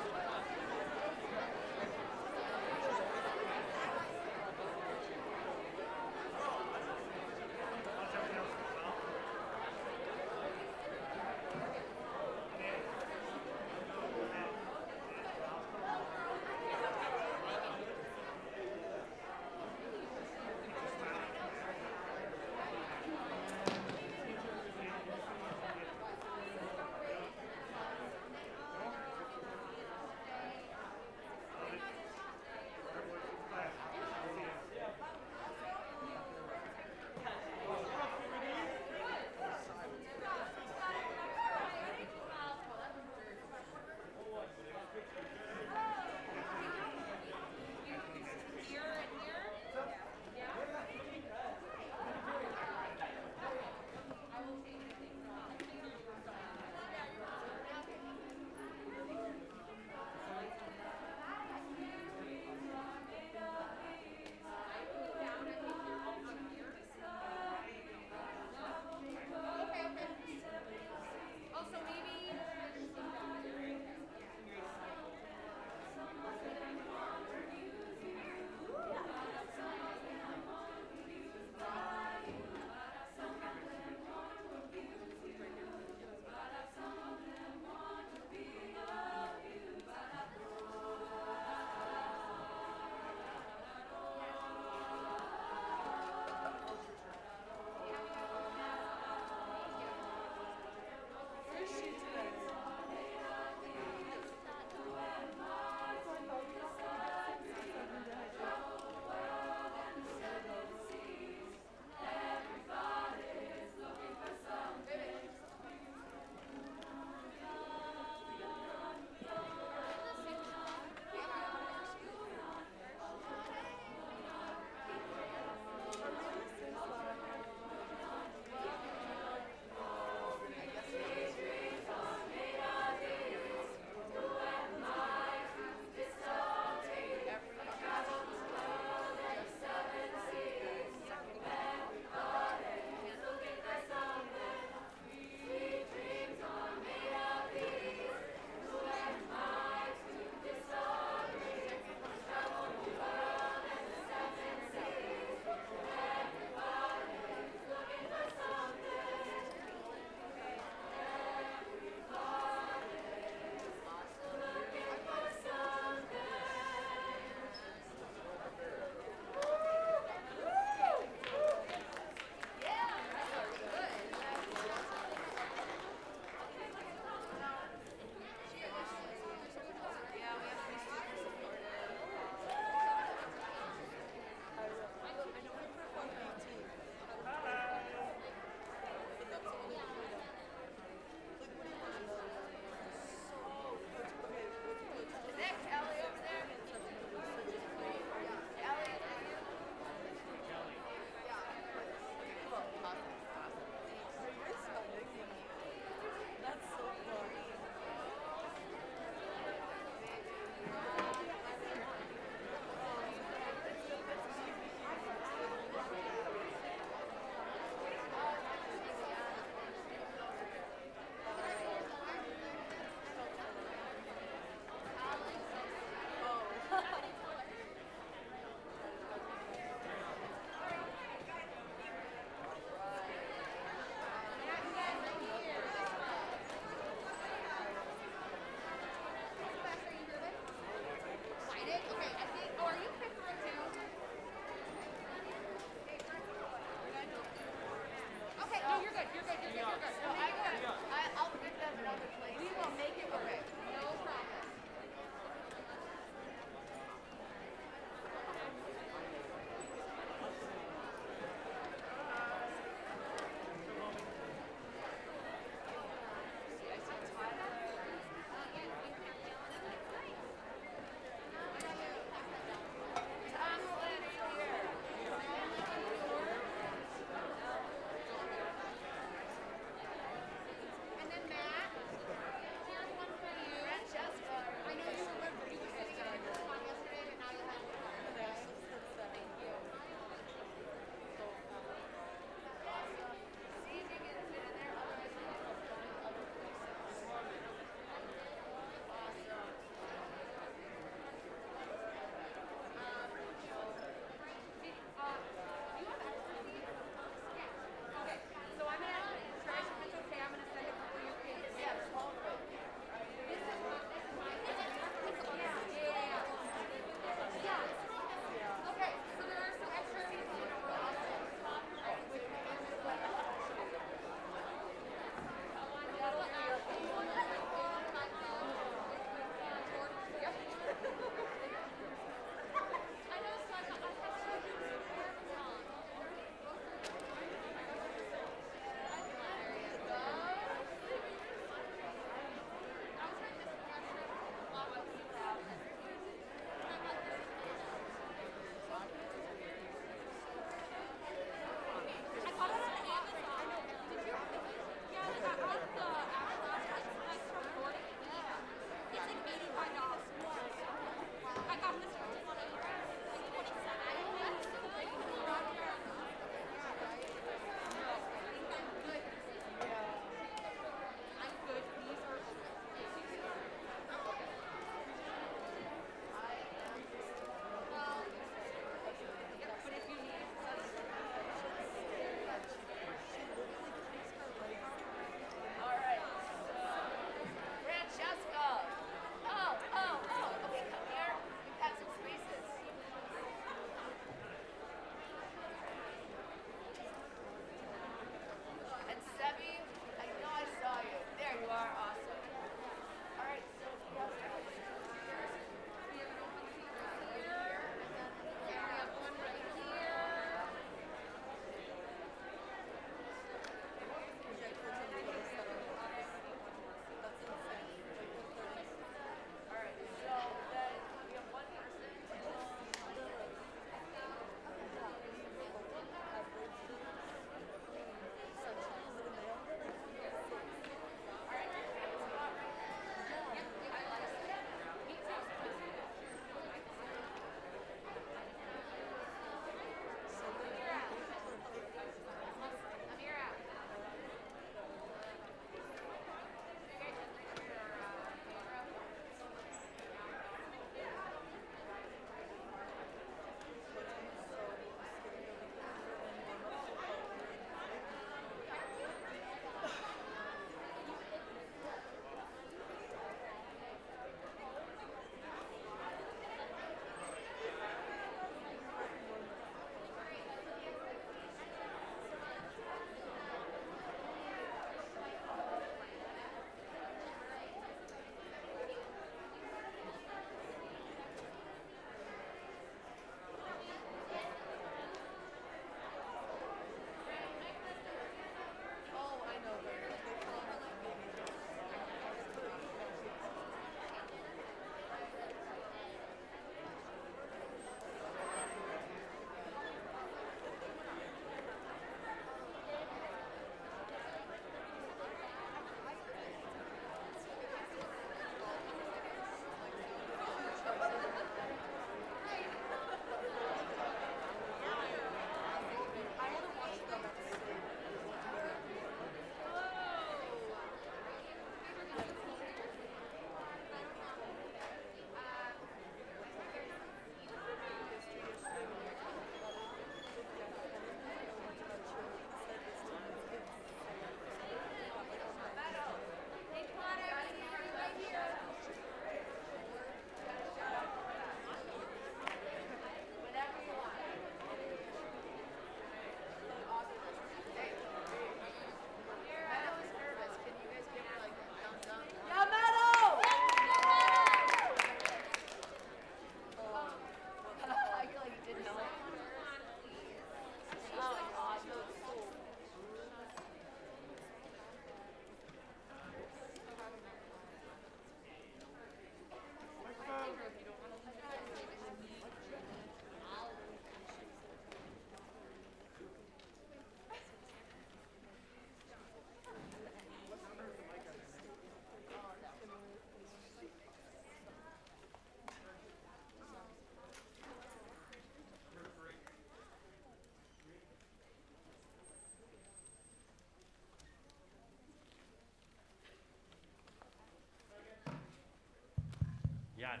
got it.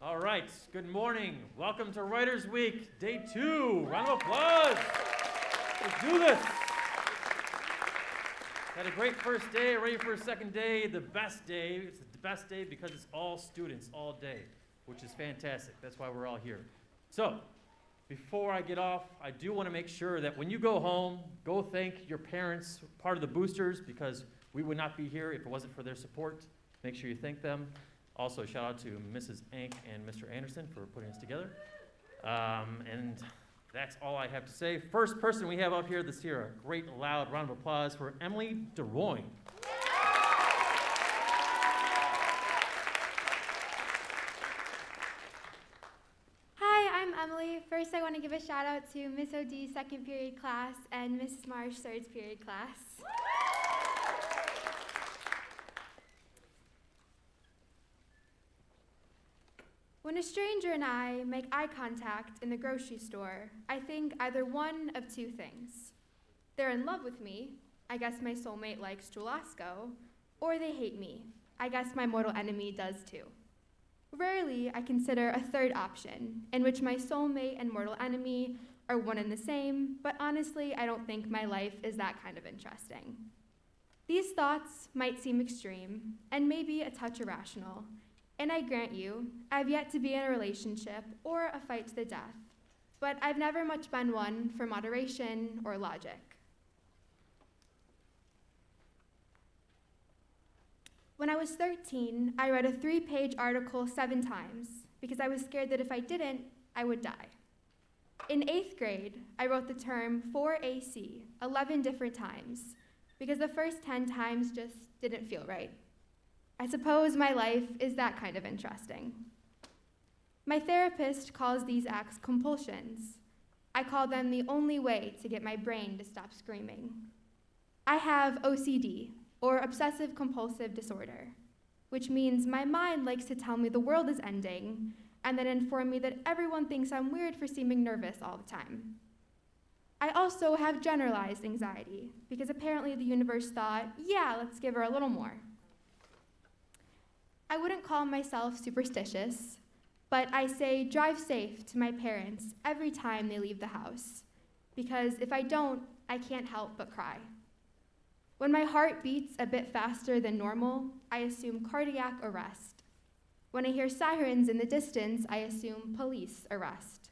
All right, good morning. Welcome to Writers Week, day 2. Round of applause. Let's do this. Had a great first day, ready for a second day, the best day. It's the best day because it's all students all day, which is fantastic. That's why we're all here. So, before I get off, I do want to make sure that when you go home, go thank your parents, part of the boosters, because we would not be here if it wasn't for their support. Make sure you thank them. Also, shout out to Mrs. Ank and Mr. Anderson for putting us together. And that's all I have to say. First person we have up here this year, a great loud round of applause for Emily DeRoyne. Hi, I'm Emily. First, I want to give a shout out to Miss OD second period class and Mrs. Marsh third period class. When a stranger and I make eye contact in the grocery store, I think either one of two things. They're in love with me, I guess my soulmate likes churrasco, or they hate me, I guess my mortal enemy does too. Rarely I consider a third option, in which my soulmate and mortal enemy are one and the same, but honestly, I don't think my life is that kind of interesting. These thoughts might seem extreme, and maybe a touch irrational, and I grant you, I've yet to be in a relationship or a fight to the death, but I've never much been one for moderation or logic. When I was 13, I read a 3-page article 7 times because I was scared that if I didn't, I would die. In 8th grade, I wrote the term 4AC 11 different times because the first 10 times just didn't feel right. I suppose my life is that kind of interesting. My therapist calls these acts compulsions. I call them the only way to get my brain to stop screaming. I have OCD, or obsessive compulsive disorder, which means my mind likes to tell me the world is ending and then inform me that everyone thinks I'm weird for seeming nervous all the time. I also have generalized anxiety because apparently the universe thought, yeah, let's give her a little more. I wouldn't call myself superstitious, but I say drive safe to my parents every time they leave the house, because if I don't, I can't help but cry. When my heart beats a bit faster than normal, I assume cardiac arrest. When I hear sirens in the distance, I assume police arrest.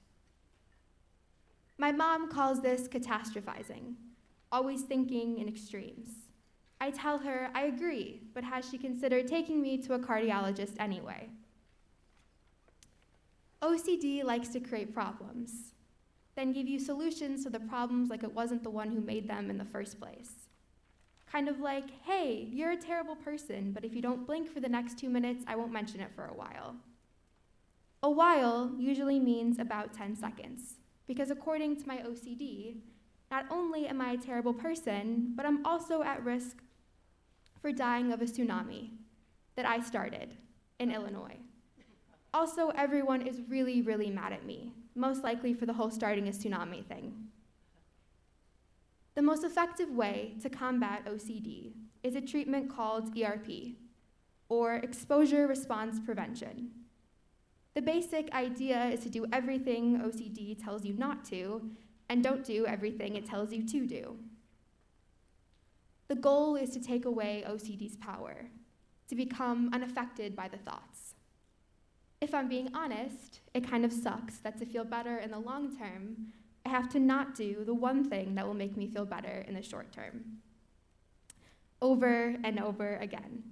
My mom calls this catastrophizing, always thinking in extremes. I tell her I agree, but has she considered taking me to a cardiologist anyway? OCD likes to create problems, then give you solutions to the problems like it wasn't the one who made them in the first place. Kind of like, hey, you're a terrible person, but if you don't blink for the next 2 minutes, I won't mention it for a while. A while usually means about 10 seconds, because according to my OCD, not only am I a terrible person, but I'm also at risk for dying of a tsunami that I started in Illinois. Also, everyone is really, really mad at me, most likely for the whole starting a tsunami thing. The most effective way to combat OCD is a treatment called ERP, or Exposure Response Prevention. The basic idea is to do everything OCD tells you not to, and don't do everything it tells you to do. The goal is to take away OCD's power, to become unaffected by the thoughts. If I'm being honest, it kind of sucks that to feel better in the long term, I have to not do the one thing that will make me feel better in the short term. Over and over again.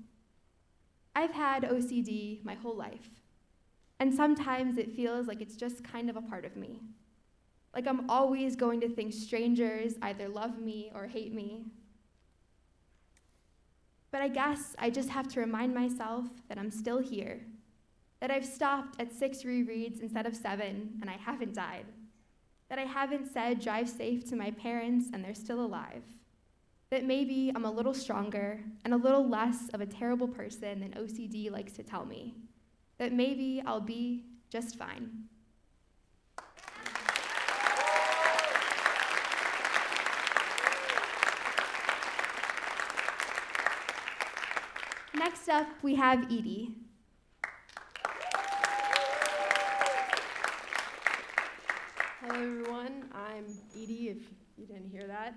I've had OCD my whole life, and sometimes it feels like it's just kind of a part of me. Like I'm always going to think strangers either love me or hate me. But I guess I just have to remind myself that I'm still here, that I've stopped at 6 rereads instead of 7, and I haven't died, that I haven't said drive safe to my parents and they're still alive, that maybe I'm a little stronger and a little less of a terrible person than OCD likes to tell me, that maybe I'll be just fine. Next up, we have Edie. Hello, everyone. I'm Edie, if you didn't hear that.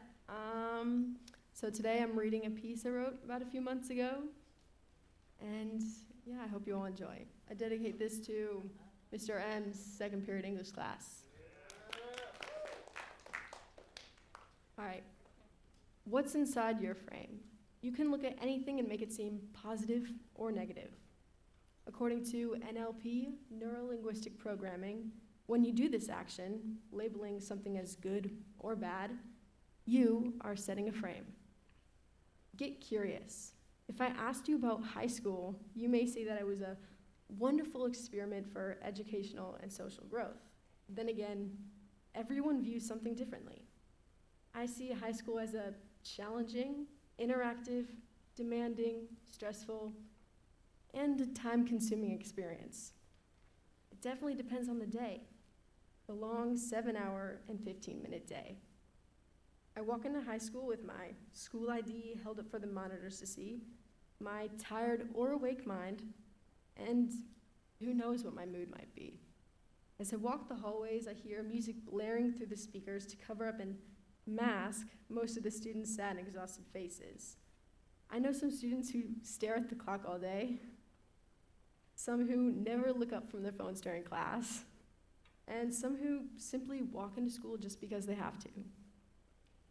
So today I'm reading a piece I wrote about a few months ago. And yeah, I hope you all enjoy. I dedicate this to Mr. M's second period English class. All right. What's inside your frame? You can look at anything and make it seem positive or negative. According to NLP, neuro-linguistic programming, when you do this action, labeling something as good or bad, you are setting a frame. Get curious. If I asked you about high school, you may say that it was a wonderful experiment for educational and social growth. Then again, everyone views something differently. I see high school as a challenging, interactive, demanding, stressful, and a time-consuming experience. It definitely depends on the day. The long 7-hour and 15-minute day. I walk into high school with my school ID held up for the monitors to see, my tired or awake mind, and who knows what my mood might be. As I walk the hallways, I hear music blaring through the speakers to cover up and mask most of the students' sad and exhausted faces. I know some students who stare at the clock all day, some who never look up from their phones during class, and some who simply walk into school just because they have to.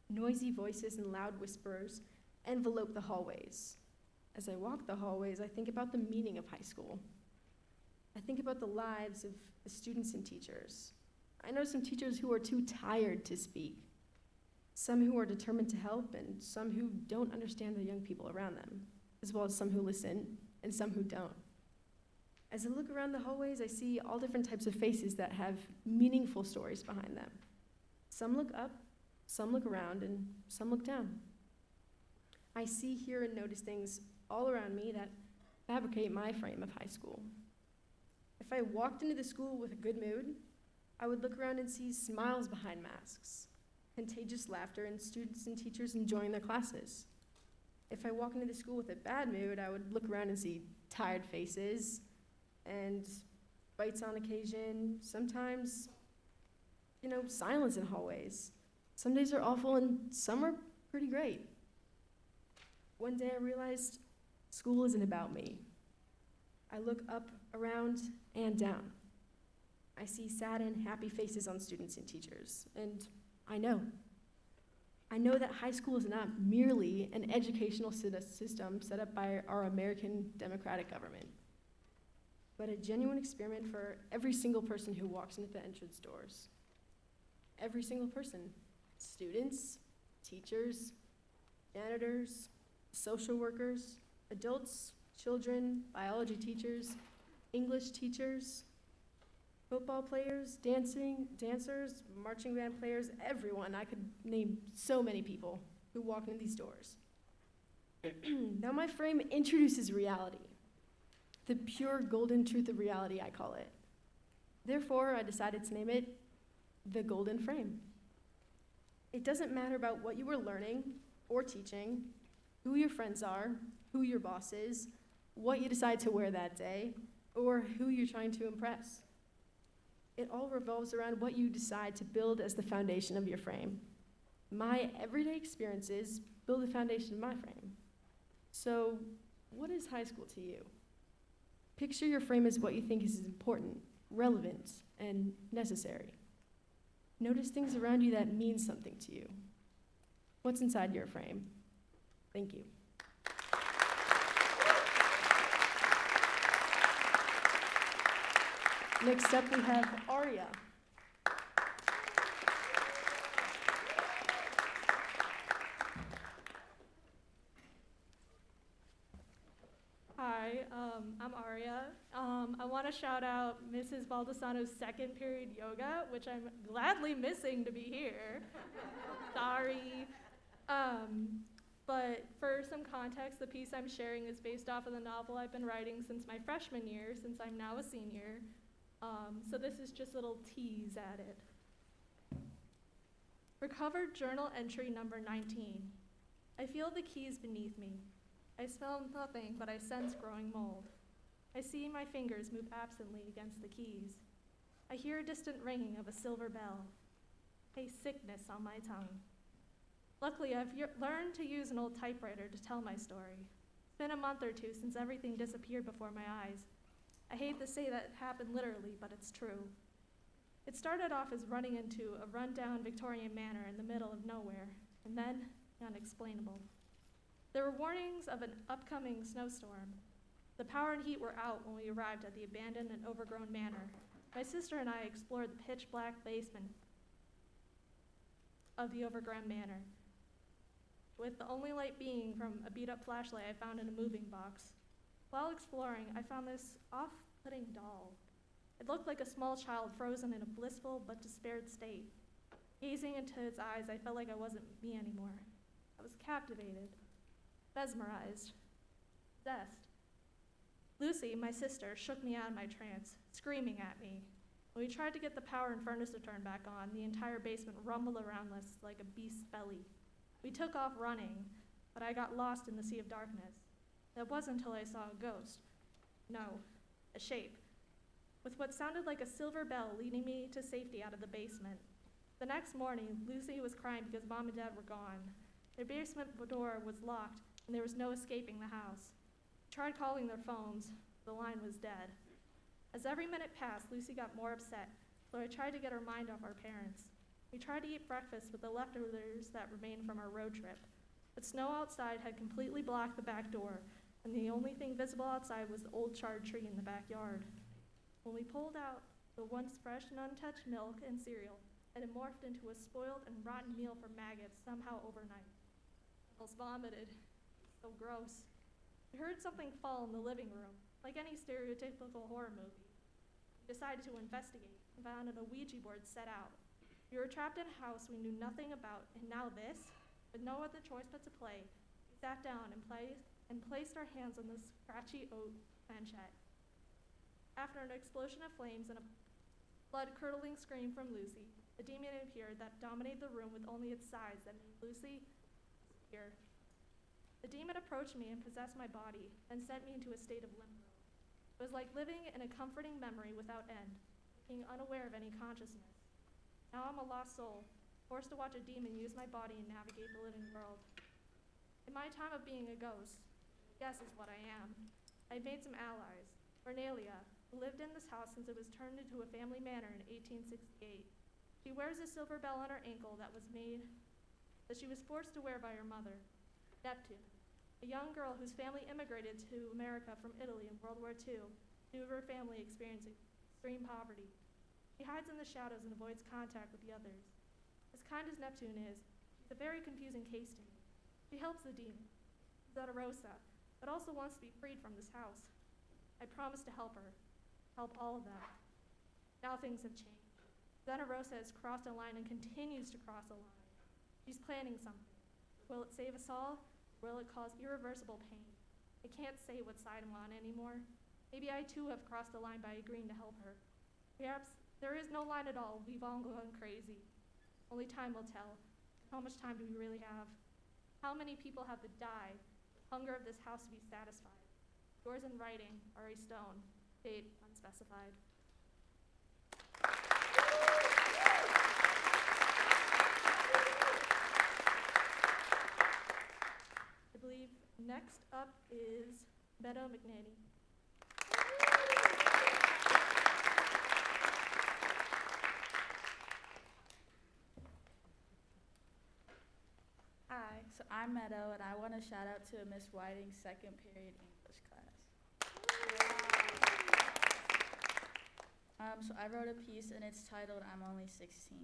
Noisy voices and loud whisperers envelope the hallways. As I walk the hallways, I think about the meaning of high school. I think about the lives of the students and teachers. I know some teachers who are too tired to speak, some who are determined to help, and some who don't understand the young people around them, as well as some who listen and some who don't. As I look around the hallways, I see all different types of faces that have meaningful stories behind them. Some look up, some look around, and some look down. I see, hear, and notice things all around me that fabricate my frame of high school. If I walked into the school with a good mood, I would look around and see smiles behind masks, contagious laughter, and students and teachers enjoying their classes. If I walk into the school with a bad mood, I would look around and see tired faces and fights on occasion, sometimes, silence in hallways. Some days are awful and some are pretty great. One day I realized school isn't about me. I look up, around, and down. I see sad and happy faces on students and teachers, and I know that high school is not merely an educational system set up by our American democratic government, but a genuine experiment for every single person who walks into the entrance doors. Every single person. Students, teachers, janitors, social workers, adults, children, biology teachers, English teachers, football players, dancers, marching band players, everyone. I could name so many people who walk into these doors. Now my frame introduces reality. The pure golden truth of reality, I call it. Therefore, I decided to name it the Golden Frame. It doesn't matter about what you were learning or teaching, who your friends are, who your boss is, what you decide to wear that day, or who you're trying to impress. It all revolves around what you decide to build as the foundation of your frame. My everyday experiences build the foundation of my frame. So, what is high school to you? Picture your frame as what you think is important, relevant, and necessary. Notice things around you that mean something to you. What's inside your frame? Thank you. Next up, we have Arya. Hi, I'm Arya. I want to shout out Mrs. Baldessano's second period yoga, which I'm gladly missing to be here. Sorry. But for some context, the piece I'm sharing is based off of the novel I've been writing since my freshman year, since I'm now a senior. So this is just a little tease at it. Recovered journal entry number 19. I feel the keys beneath me. I smell nothing, but I sense growing mold. I see my fingers move absently against the keys. I hear a distant ringing of a silver bell. a sickness on my tongue. Luckily, I've learned to use an old typewriter to tell my story. It's been a month or two since everything disappeared before my eyes. I hate to say that it happened literally, but it's true. It started off as running into a rundown Victorian manor in the middle of nowhere, and then the unexplainable. There were warnings of an upcoming snowstorm. The power and heat were out when we arrived at the abandoned and overgrown manor. My sister and I explored the pitch-black basement of the overgrown manor, with the only light being from a beat-up flashlight I found in a moving box. While exploring, I found this off-putting doll. It looked like a small child frozen in a blissful but despaired state. Gazing into its eyes, I felt like I wasn't me anymore. I was captivated, mesmerized, possessed. Lucy, my sister, shook me out of my trance, screaming at me. When we tried to get the power and furnace to turn back on, the entire basement rumbled around us like a beast's belly. We took off running, but I got lost in the sea of darkness. That wasn't until I saw a ghost. No, a shape, with what sounded like a silver bell leading me to safety out of the basement. The next morning, Lucy was crying because Mom and Dad were gone. Their basement door was locked, and there was no escaping the house. I tried calling their phones. The line was dead. As every minute passed, Lucy got more upset, so I tried to get her mind off our parents. We tried to eat breakfast with the leftovers that remained from our road trip, but snow outside had completely blocked the back door, and the only thing visible outside was the old charred tree in the backyard. When we pulled out the once fresh and untouched milk and cereal, it had morphed into a spoiled and rotten meal for maggots somehow overnight. I almost vomited. So gross. We heard something fall in the living room, like any stereotypical horror movie. We decided to investigate and found a Ouija board set out. We were trapped in a house we knew nothing about, and now this, with no other choice but to play, we sat down and placed our hands on the scratchy oak planchette. After an explosion of flames and a blood-curdling scream from Lucy, a demon appeared that dominated the room with only its size that made Lucy disappear. The demon approached me and possessed my body, and sent me into a state of limbo. It was like living in a comforting memory without end, being unaware of any consciousness. Now I'm a lost soul, forced to watch a demon use my body and navigate the living world. In my time of being a ghost, guess is what I am. I've made some allies. Cornelia, who lived in this house since it was turned into a family manor in 1868. She wears a silver bell on her ankle that she was forced to wear by her mother. Neptune, a young girl whose family immigrated to America from Italy in World War II due to her family experiencing extreme poverty. She hides in the shadows and avoids contact with the others. As kind as Neptune is, she's a very confusing case to me. She helps the demon, Zetarosa, but also wants to be freed from this house. I promised to help her, help all of them. Now things have changed. Zetarosa has crossed a line and continues to cross a line. She's planning something. Will it save us all? Or will it cause irreversible pain? I can't say what side I'm on anymore. Maybe I too have crossed the line by agreeing to help her. Perhaps there is no line at all. We've all gone crazy. Only time will tell. How much time do we really have? How many people have to die? Hunger of this house to be satisfied. Yours in writing, Ari Stone. Date unspecified. I believe next up is Meadow Mcnaney. Hi, so I'm Meadow, and I want to shout out to Miss Whiting's second period English class. So I wrote a piece, and it's titled, I'm Only 16.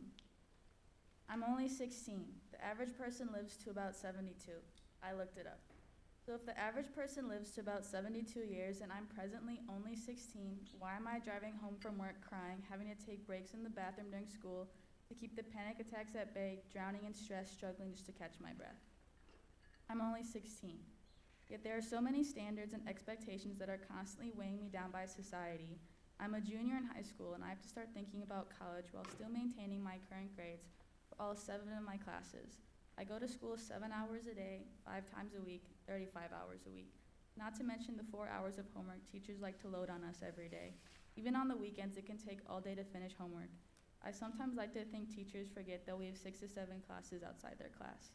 I'm only 16. The average person lives to about 72. I looked it up. So if the average person lives to about 72 years, and I'm presently only 16, why am I driving home from work crying, having to take breaks in the bathroom during school, to keep the panic attacks at bay, drowning in stress, struggling just to catch my breath? I'm only 16. Yet there are so many standards and expectations that are constantly weighing me down by society. I'm a junior in high school, and I have to start thinking about college while still maintaining my current grades for all 7 of my classes. I go to school 7 hours a day, 5 times a week, 35 hours a week. Not to mention the 4 hours of homework teachers like to load on us every day. Even on the weekends, it can take all day to finish homework. I sometimes like to think teachers forget that we have 6 to 7 classes outside their class.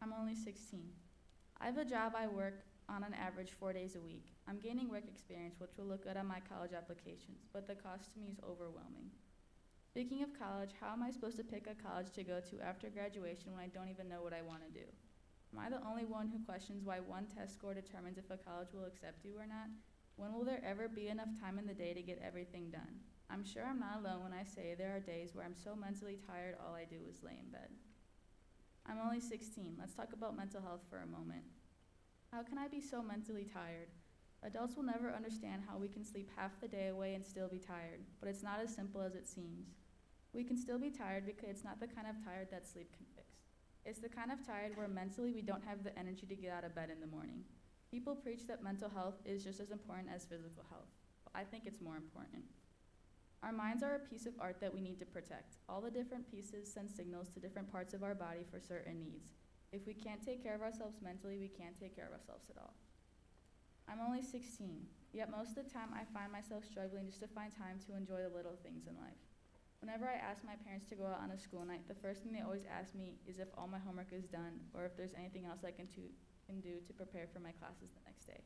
I'm only 16. I have a job I work on average 4 days a week. I'm gaining work experience, which will look good on my college applications, but the cost to me is overwhelming. Speaking of college, how am I supposed to pick a college to go to after graduation when I don't even know what I want to do? Am I the only one who questions why one test score determines if a college will accept you or not? When will there ever be enough time in the day to get everything done? I'm sure I'm not alone when I say there are days where I'm so mentally tired all I do is lay in bed. I'm only 16. Let's talk about mental health for a moment. How can I be so mentally tired? Adults will never understand how we can sleep half the day away and still be tired, but it's not as simple as it seems. We can still be tired because it's not the kind of tired that sleep can fix. It's the kind of tired where mentally we don't have the energy to get out of bed in the morning. People preach that mental health is just as important as physical health, but I think it's more important. Our minds are a piece of art that we need to protect. All the different pieces send signals to different parts of our body for certain needs. If we can't take care of ourselves mentally, we can't take care of ourselves at all. I'm only 16, yet most of the time I find myself struggling just to find time to enjoy the little things in life. Whenever I ask my parents to go out on a school night, the first thing they always ask me is if all my homework is done or if there's anything else I can do to prepare for my classes the next day.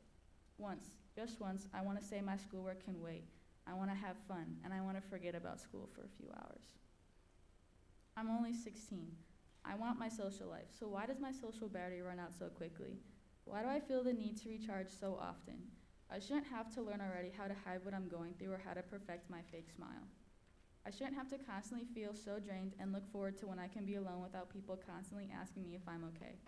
Once, just once, I want to say my schoolwork can wait. I want to have fun, and I want to forget about school for a few hours. I'm only 16. I want my social life, so why does my social battery run out so quickly? Why do I feel the need to recharge so often? I shouldn't have to learn already how to hide what I'm going through or how to perfect my fake smile. I shouldn't have to constantly feel so drained and look forward to when I can be alone without people constantly asking me if I'm okay.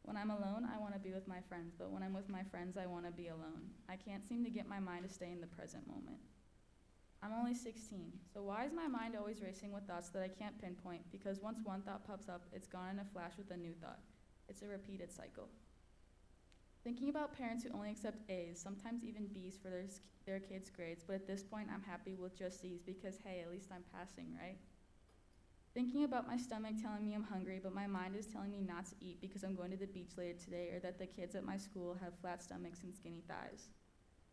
When I'm alone, I want to be with my friends, but when I'm with my friends, I want to be alone. I can't seem to get my mind to stay in the present moment. I'm only 16, so why is my mind always racing with thoughts that I can't pinpoint? Because once one thought pops up, it's gone in a flash with a new thought. It's a repeated cycle. Thinking about parents who only accept A's, sometimes even B's for their kids' grades, but at this point I'm happy with just C's because, hey, at least I'm passing, right? Thinking about my stomach telling me I'm hungry, but my mind is telling me not to eat because I'm going to the beach later today, or that the kids at my school have flat stomachs and skinny thighs.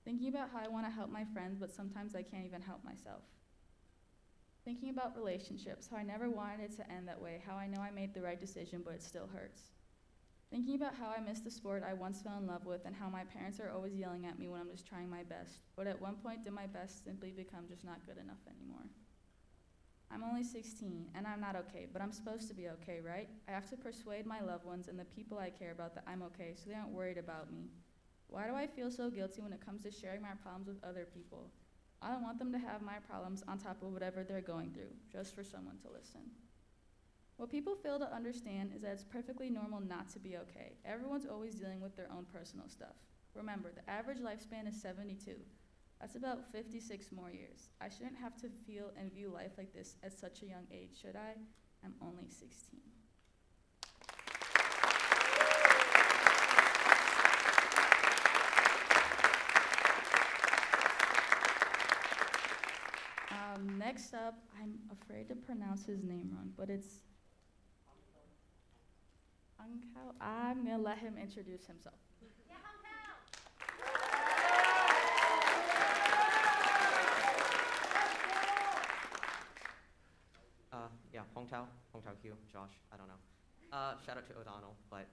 Thinking about how I want to help my friends, but sometimes I can't even help myself. Thinking about relationships, how I never wanted it to end that way, how I know I made the right decision, but it still hurts. Thinking about how I missed the sport I once fell in love with and how my parents are always yelling at me when I'm just trying my best, but at one point did my best simply become just not good enough anymore. I'm only 16, and I'm not okay, but I'm supposed to be okay, right? I have to persuade my loved ones and the people I care about that I'm okay so they aren't worried about me. Why do I feel so guilty when it comes to sharing my problems with other people? I don't want them to have my problems on top of whatever they're going through, just for someone to listen. What people fail to understand is that it's perfectly normal not to be okay. Everyone's always dealing with their own personal stuff. Remember, the average lifespan is 72. That's about 56 more years. I shouldn't have to feel and view life like this at such a young age, should I? I'm only 16. Next up, I'm afraid to pronounce his name wrong, but it's Uncal. I'm gonna let him introduce himself. Hong Tao Q, Josh, I don't know. Shout out to O'Donnell, but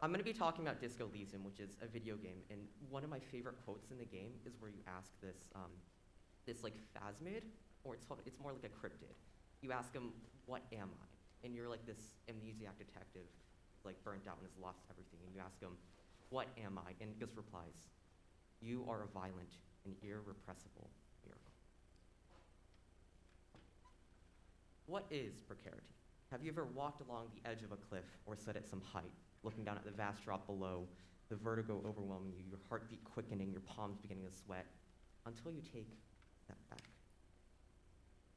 I'm gonna be talking about Disco Elysium, which is a video game, and one of my favorite quotes in the game is where you ask this like phasmid, or it's more like a cryptid. You ask him, what am I? And you're like this amnesiac detective, like burnt out and has lost everything, and you ask him, what am I? And he just replies, you are a violent and irrepressible miracle. What is precarity? Have you ever walked along the edge of a cliff or stood at some height, looking down at the vast drop below, the vertigo overwhelming you, your heartbeat quickening, your palms beginning to sweat, until you take a step back?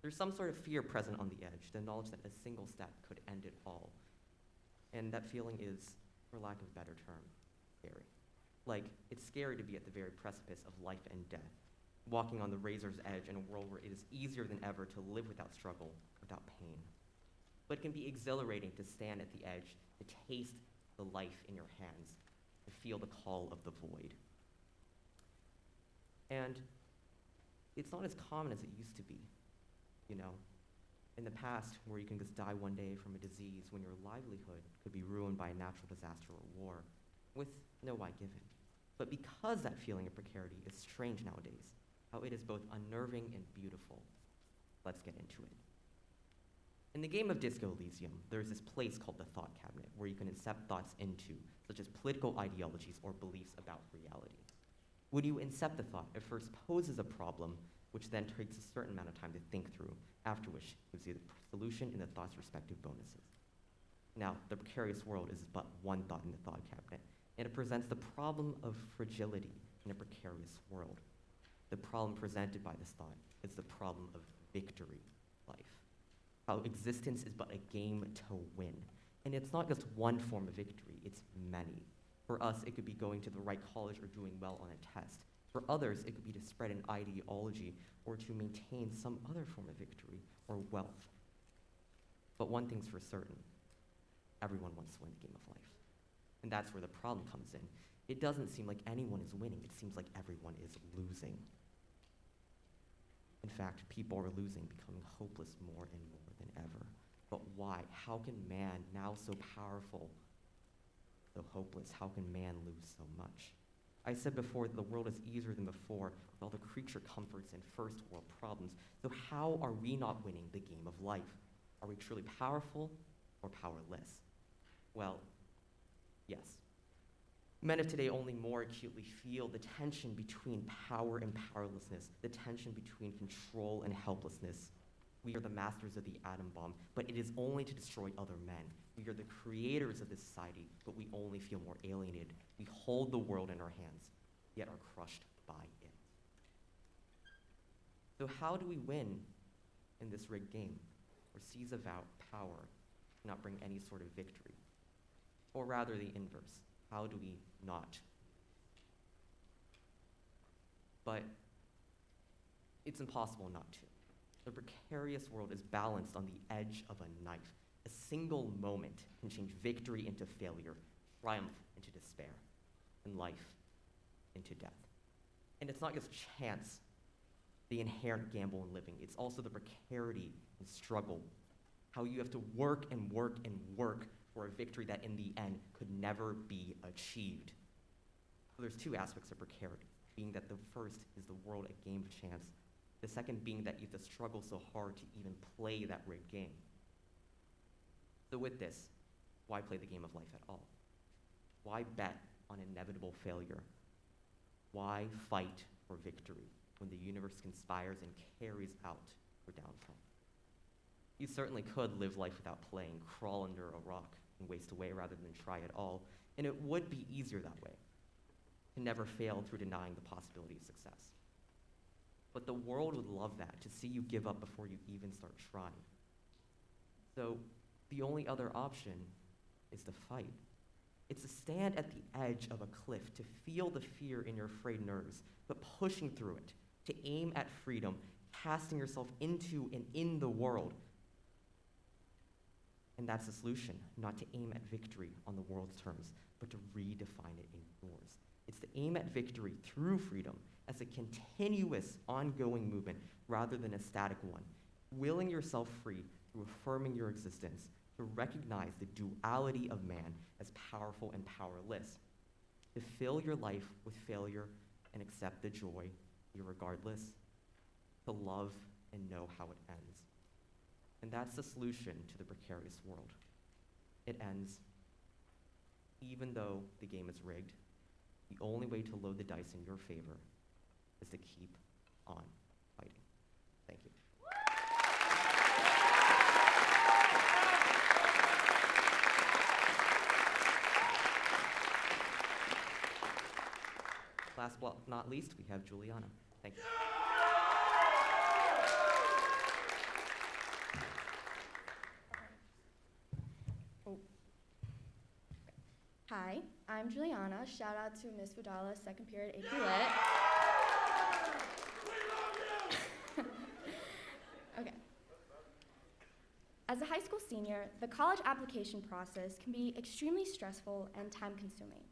There's some sort of fear present on the edge, the knowledge that a single step could end it all. And that feeling is, for lack of a better term, scary. Like, it's scary to be at the very precipice of life and death, walking on the razor's edge in a world where it is easier than ever to live without struggle, without pain. But it can be exhilarating to stand at the edge, to taste the life in your hands, to feel the call of the void. And it's not as common as it used to be. You know, in the past, where you can just die one day from a disease when your livelihood could be ruined by a natural disaster or war, with no why given. But because that feeling of precarity is strange nowadays, how it is both unnerving and beautiful, let's get into it. In the game of Disco Elysium, there's this place called the Thought Cabinet, where you can incept thoughts into, such as political ideologies or beliefs about reality. When you incept the thought, it first poses a problem, which then takes a certain amount of time to think through, after which it gives you the solution and the thought's respective bonuses. Now, the precarious world is but one thought in the thought cabinet, and it presents the problem of fragility in a precarious world. The problem presented by this thought is the problem of victory life. How existence is but a game to win. And it's not just one form of victory, it's many. For us, it could be going to the right college or doing well on a test. For others, it could be to spread an ideology or to maintain some other form of victory or wealth. But one thing's for certain, everyone wants to win the game of life. And that's where the problem comes in. It doesn't seem like anyone is winning, it seems like everyone is losing. In fact, people are losing, becoming hopeless more and more than ever. But why? How can man, now so powerful, so hopeless, how can man lose so much? I said before that the world is easier than before with all the creature comforts and first world problems. So how are we not winning the game of life? Are we truly powerful or powerless? Well, yes. Men of today only more acutely feel the tension between power and powerlessness, the tension between control and helplessness. We are the masters of the atom bomb, but it is only to destroy other men. We are the creators of this society, but we only feel more alienated. We hold the world in our hands, yet are crushed by it. So how do we win in this rigged game, where seize about power cannot bring any sort of victory? Or rather the inverse, how do we not? But it's impossible not to. The precarious world is balanced on the edge of a knife. A single moment can change victory into failure, triumph into despair, and life into death. And it's not just chance, the inherent gamble in living. It's also the precarity and struggle, how you have to work and work and work for a victory that in the end could never be achieved. So there's two aspects of precarity, being that the first is the world a game of chance, the second being that you have to struggle so hard to even play that rigged game. So with this, why play the game of life at all? Why bet on inevitable failure? Why fight for victory when the universe conspires and carries out your downfall? You certainly could live life without playing, crawl under a rock, and waste away rather than try at all, and it would be easier that way, to never fail through denying the possibility of success. But the world would love that, to see you give up before you even start trying. So the only other option is to fight. It's to stand at the edge of a cliff, to feel the fear in your frayed nerves, but pushing through it, to aim at freedom, casting yourself into and in the world. And that's the solution, not to aim at victory on the world's terms, but to redefine it in yours. It's to aim at victory through freedom as a continuous, ongoing movement rather than a static one, willing yourself free through affirming your existence, to recognize the duality of man as powerful and powerless, to fill your life with failure and accept the joy irregardless, to love and know how it ends. And that's the solution to the precarious world. It ends, even though the game is rigged, the only way to load the dice in your favor is to keep on fighting. Thank you. Last but not least, we have Juliana. Thank you. Hi, I'm Juliana. Shout out to Miss Budala, second period AP Lit. Okay. As a high school senior, the college application process can be extremely stressful and time-consuming.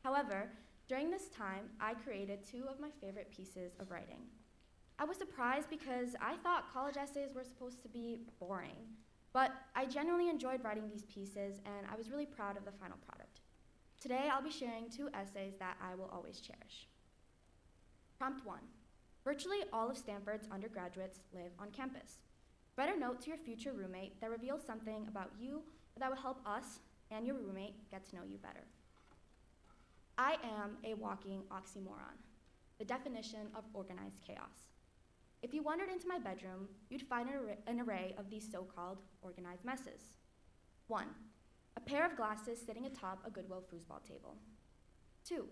However, during this time, I created two of my favorite pieces of writing. I was surprised because I thought college essays were supposed to be boring, but I genuinely enjoyed writing these pieces and I was really proud of the final product. Today, I'll be sharing 2 essays that I will always cherish. Prompt 1. Virtually all of Stanford's undergraduates live on campus. Write a note to your future roommate that reveals something about you that will help us and your roommate get to know you better. I am a walking oxymoron, the definition of organized chaos. If you wandered into my bedroom, you'd find an array of these so-called organized messes. 1. A pair of glasses sitting atop a Goodwill foosball table. 2.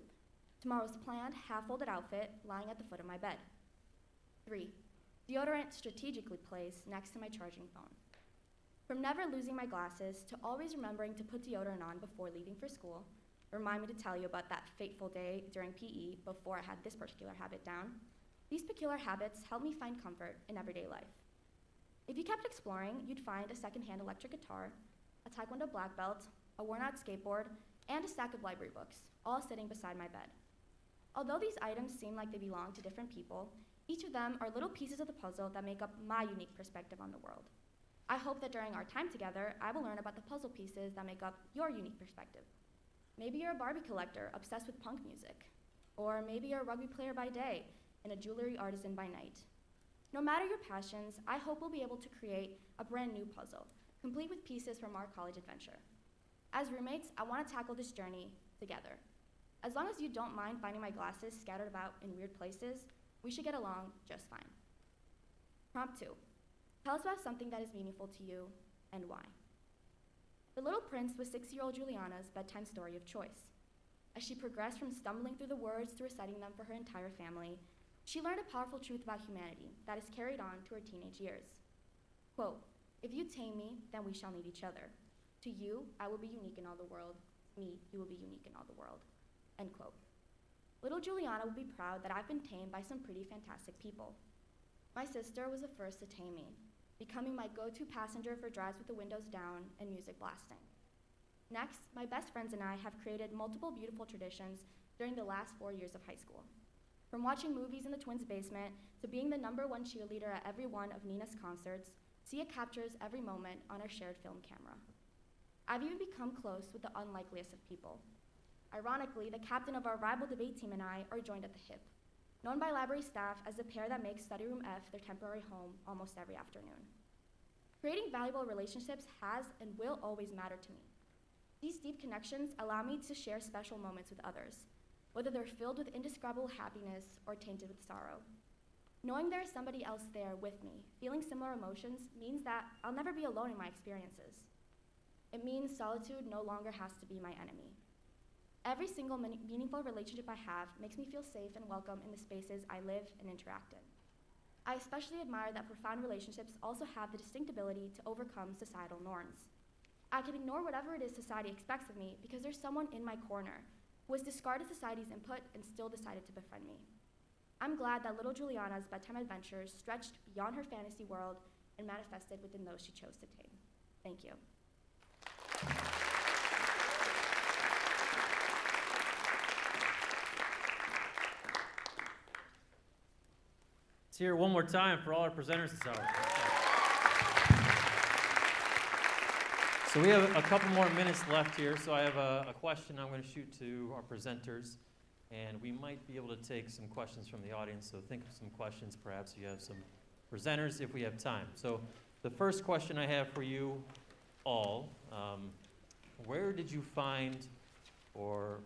Tomorrow's planned half-folded outfit lying at the foot of my bed. 3. Deodorant strategically placed next to my charging phone. From never losing my glasses to always remembering to put deodorant on before leaving for school, remind me to tell you about that fateful day during PE before I had this particular habit down, these peculiar habits help me find comfort in everyday life. If you kept exploring, you'd find a secondhand electric guitar, a Taekwondo black belt, a worn-out skateboard, and a stack of library books, all sitting beside my bed. Although these items seem like they belong to different people, each of them are little pieces of the puzzle that make up my unique perspective on the world. I hope that during our time together, I will learn about the puzzle pieces that make up your unique perspective. Maybe you're a Barbie collector obsessed with punk music, or maybe you're a rugby player by day and a jewelry artisan by night. No matter your passions, I hope we'll be able to create a brand new puzzle, complete with pieces from our college adventure. As roommates, I want to tackle this journey together. As long as you don't mind finding my glasses scattered about in weird places, we should get along just fine. Prompt 2. Tell us about something that is meaningful to you and why. The Little Prince was 6-year-old Juliana's bedtime story of choice. As she progressed from stumbling through the words to reciting them for her entire family, she learned a powerful truth about humanity that is carried on to her teenage years. Quote, "If you tame me, then we shall need each other. To you, I will be unique in all the world. Me, you will be unique in all the world." End quote. Little Juliana will be proud that I've been tamed by some pretty fantastic people. My sister was the first to tame me, becoming my go-to passenger for drives with the windows down and music blasting. Next, my best friends and I have created multiple beautiful traditions during the last 4 years of high school. From watching movies in the twins' basement to being the #1 cheerleader at every one of Nina's concerts, Sia captures every moment on our shared film camera. I've even become close with the unlikeliest of people. Ironically, the captain of our rival debate team and I are joined at the hip, known by library staff as the pair that makes Study Room F their temporary home almost every afternoon. Creating valuable relationships has and will always matter to me. These deep connections allow me to share special moments with others, whether they're filled with indescribable happiness or tainted with sorrow. Knowing there is somebody else there with me, feeling similar emotions, means that I'll never be alone in my experiences. It means solitude no longer has to be my enemy. Every single meaningful relationship I have makes me feel safe and welcome in the spaces I live and interact in. I especially admire that profound relationships also have the distinct ability to overcome societal norms. I can ignore whatever it is society expects of me because there's someone in my corner who has discarded society's input and still decided to befriend me. I'm glad that little Juliana's bedtime adventures stretched beyond her fantasy world and manifested within those she chose to tame. Thank you. Let's hear it one more time for all our presenters this hour. So we have a couple more minutes left here, so I have a question I'm going to shoot to our presenters, and we might be able to take some questions from the audience, so think of some questions. Perhaps you have some presenters if we have time. So the first question I have for you all, where did you find, or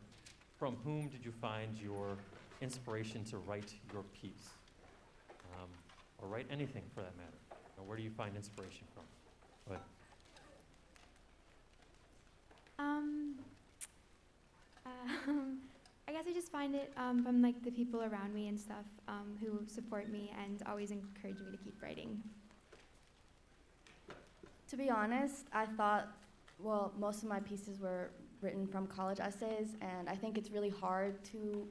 from whom did you find your inspiration to write your piece? Or write anything for that matter. Now, where do you find inspiration from? Go ahead. I guess I just find it from like the people around me and stuff who support me and always encourage me to keep writing. To be honest, I thought, well, most of my pieces were written from college essays, and I think it's really hard to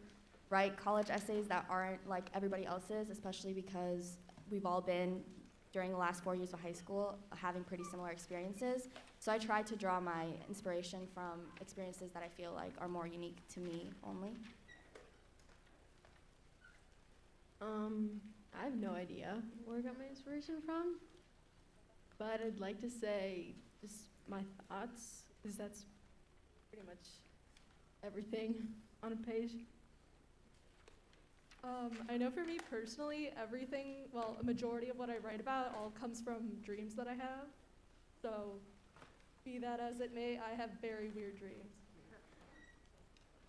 write college essays that aren't like everybody else's, especially because we've all been, during the last 4 years of high school, having pretty similar experiences. So I tried to draw my inspiration from experiences that I feel like are more unique to me only. I have no idea where I got my inspiration from, but I'd like to say just my thoughts, because that's pretty much everything on a page. I know for me personally, everything, well, a majority of what I write about all comes from dreams that I have. So, be that as it may, I have very weird dreams.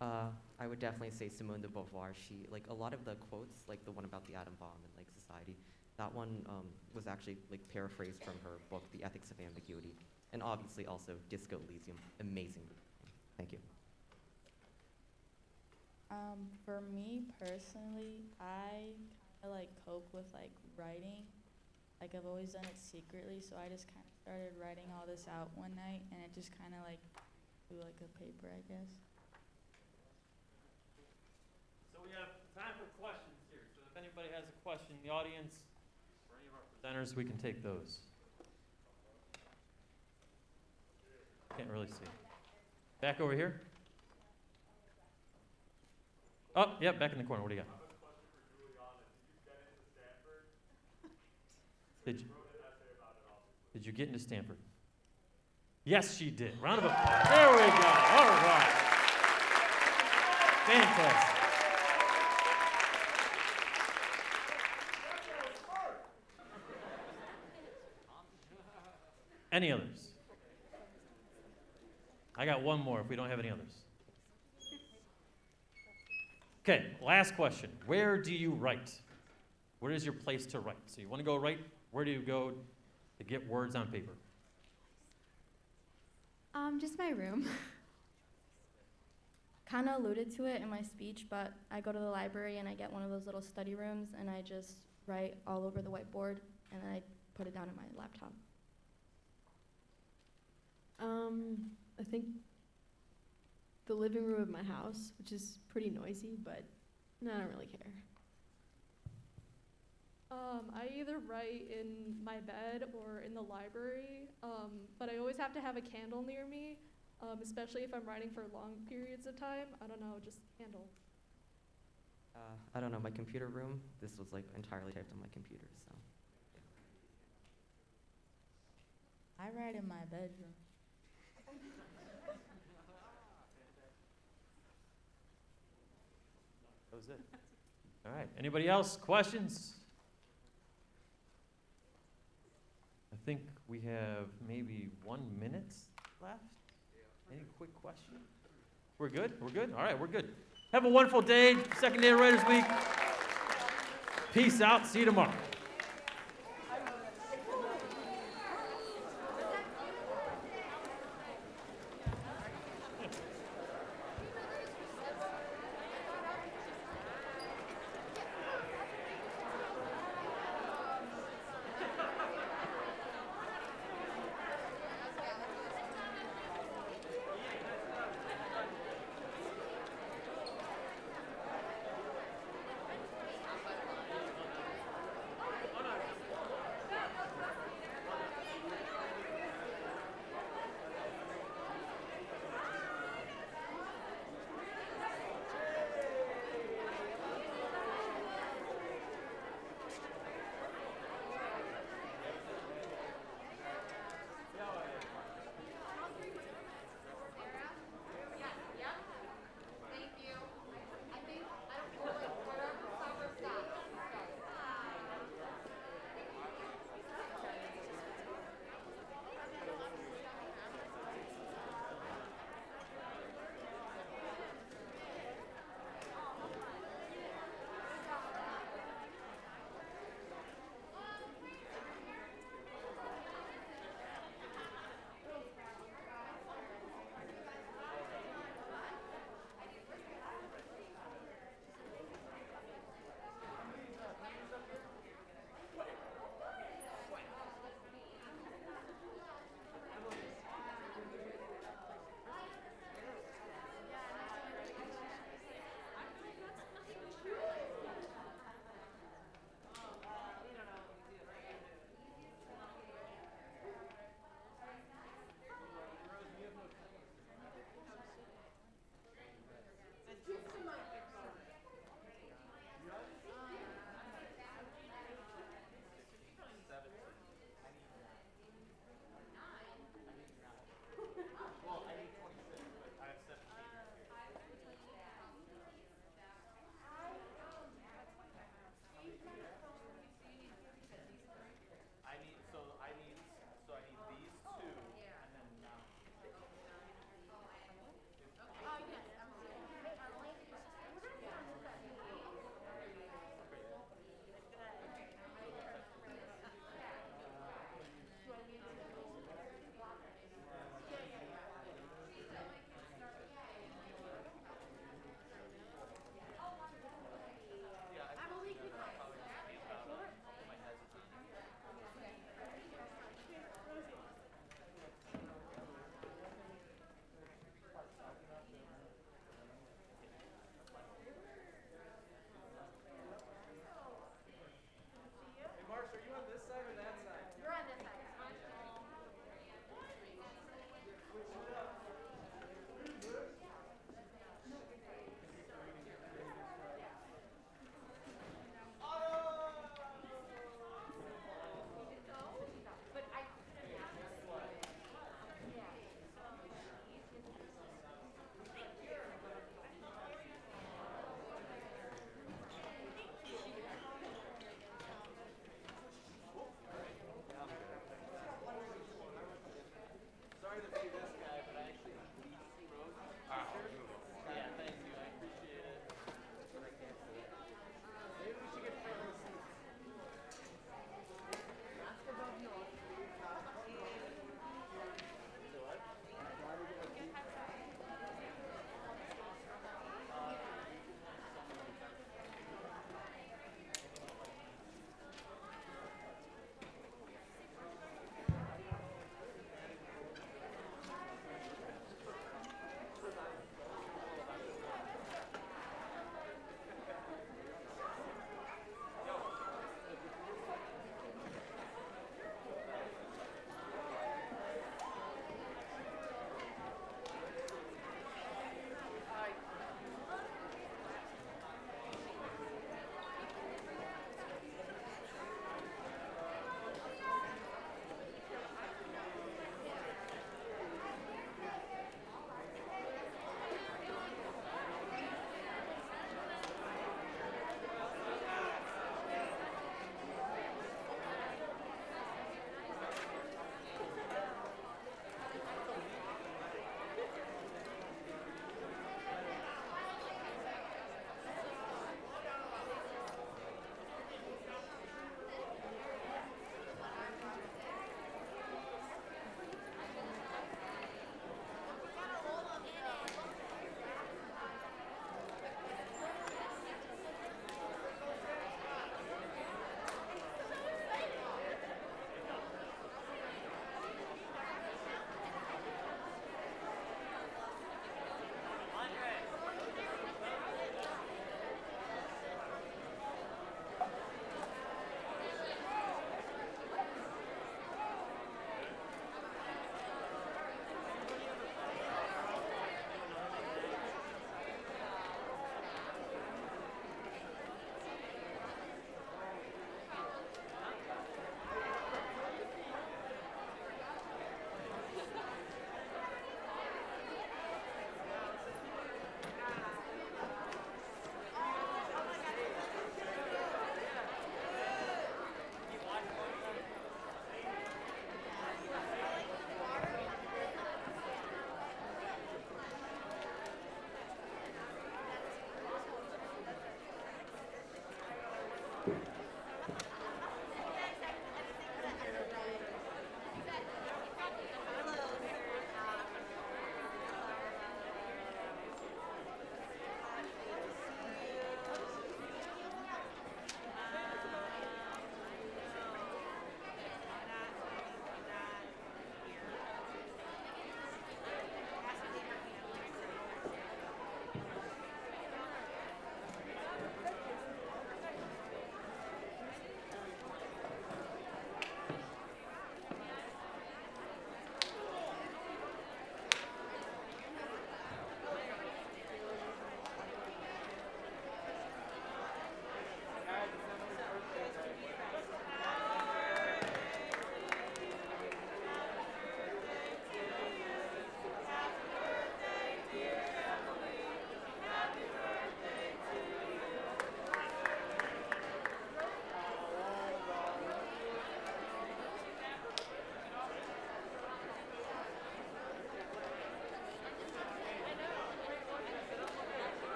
I would definitely say Simone de Beauvoir. She, like, a lot of the quotes, like the one about the atom bomb and, like, society, that one was actually, like, paraphrased from her book, The Ethics of Ambiguity. And obviously also Disco Elysium. Amazing. Thank you. For me personally, I kind of like cope with like writing. Like I've always done it secretly, so I just kind of started writing all this out one night, and it just kind of like do like a paper, I guess. So we have time for questions here. So if anybody has a question in the audience or any of our presenters, we can take those. Can't really see. Back over here. Oh, yep, back in the corner. What do you got? I have a question for Juliana. Did you get into Stanford? Did you, She wrote an essay about it also. did you get into Stanford? Yes, she did. Round of applause. There we go. All right. Fantastic. Any others? I got one more if we don't have any others. Okay, last question. Where do you write? Where is your place to write? So you want to go write? Where do you go to get words on paper? Just my room. Kind of alluded to it in my speech, but I go to the library and I get one of those little study rooms and I just write all over the whiteboard and then I put it down on my laptop. I think the living room of my house, which is pretty noisy, but no, I don't really care. I either write in my bed or in the library, but I always have to have a candle near me, especially if I'm writing for long periods of time. I don't know, just candle. I don't know, my computer room, this was like entirely typed on my computer, so. I write in my bedroom. That was it. All right. Anybody else? Questions? I think we have maybe 1 minute left. Any quick question? We're good? We're good? All right, we're good. Have a wonderful day. Second day of Writers Week. Peace out. See you tomorrow. sorry to be this guy, but I actually lead Rosie. Yeah, thank you. I appreciate it. But I can't see it. Maybe we should get front row seats.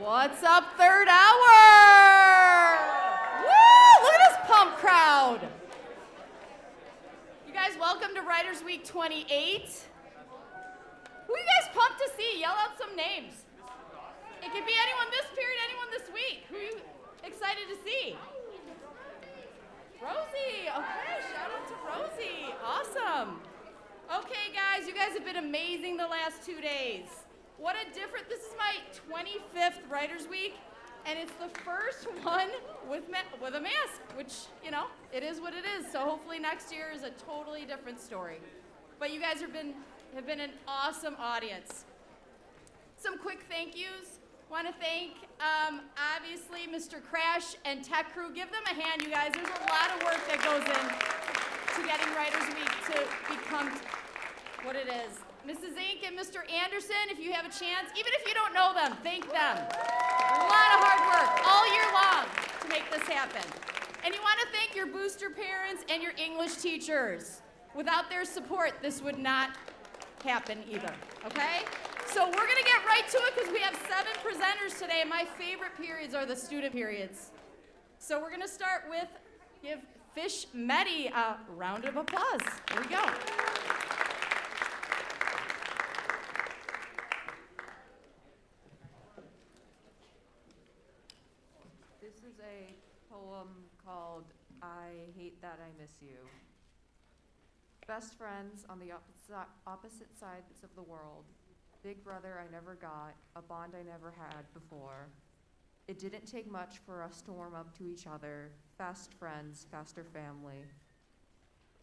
What's up, third hour? Woo! Look at this pump crowd. You guys, welcome to Writers Week 28. Who are you guys pumped to see? Yell out some names. It could be anyone this period, anyone this week. Who are you excited to see? Rosie. Okay, shout out to Rosie. Awesome. Okay, guys, you guys have been amazing the last 2 days. What a different, this is my 25th Writers Week, and it's the first one with a mask, which, you know, it is what it is. So hopefully next year is a totally different story. But you guys have been an awesome audience. Some quick thank yous. Want to thank, obviously, Mr. Crash and Tech Crew. Give them a hand, you guys. There's a lot of work that goes in to getting Writers Week to become what it is. Mrs. Inc. and Mr. Anderson, if you have a chance, even if you don't know them, thank them. A lot of hard work all year long to make this happen. And you want to thank your booster parents and your English teachers. Without their support, this would not happen either, okay? So we're going to get right to it because we have 7 presenters today. My favorite periods are the student periods. So we're going to start with, give Fish Medi a round of applause. Here we go. This is a poem called I Hate That I Miss You. Best friends on the opposite sides of the world. Big brother I never got, a bond I never had before. It didn't take much for us to warm up to each other. Fast friends, faster family.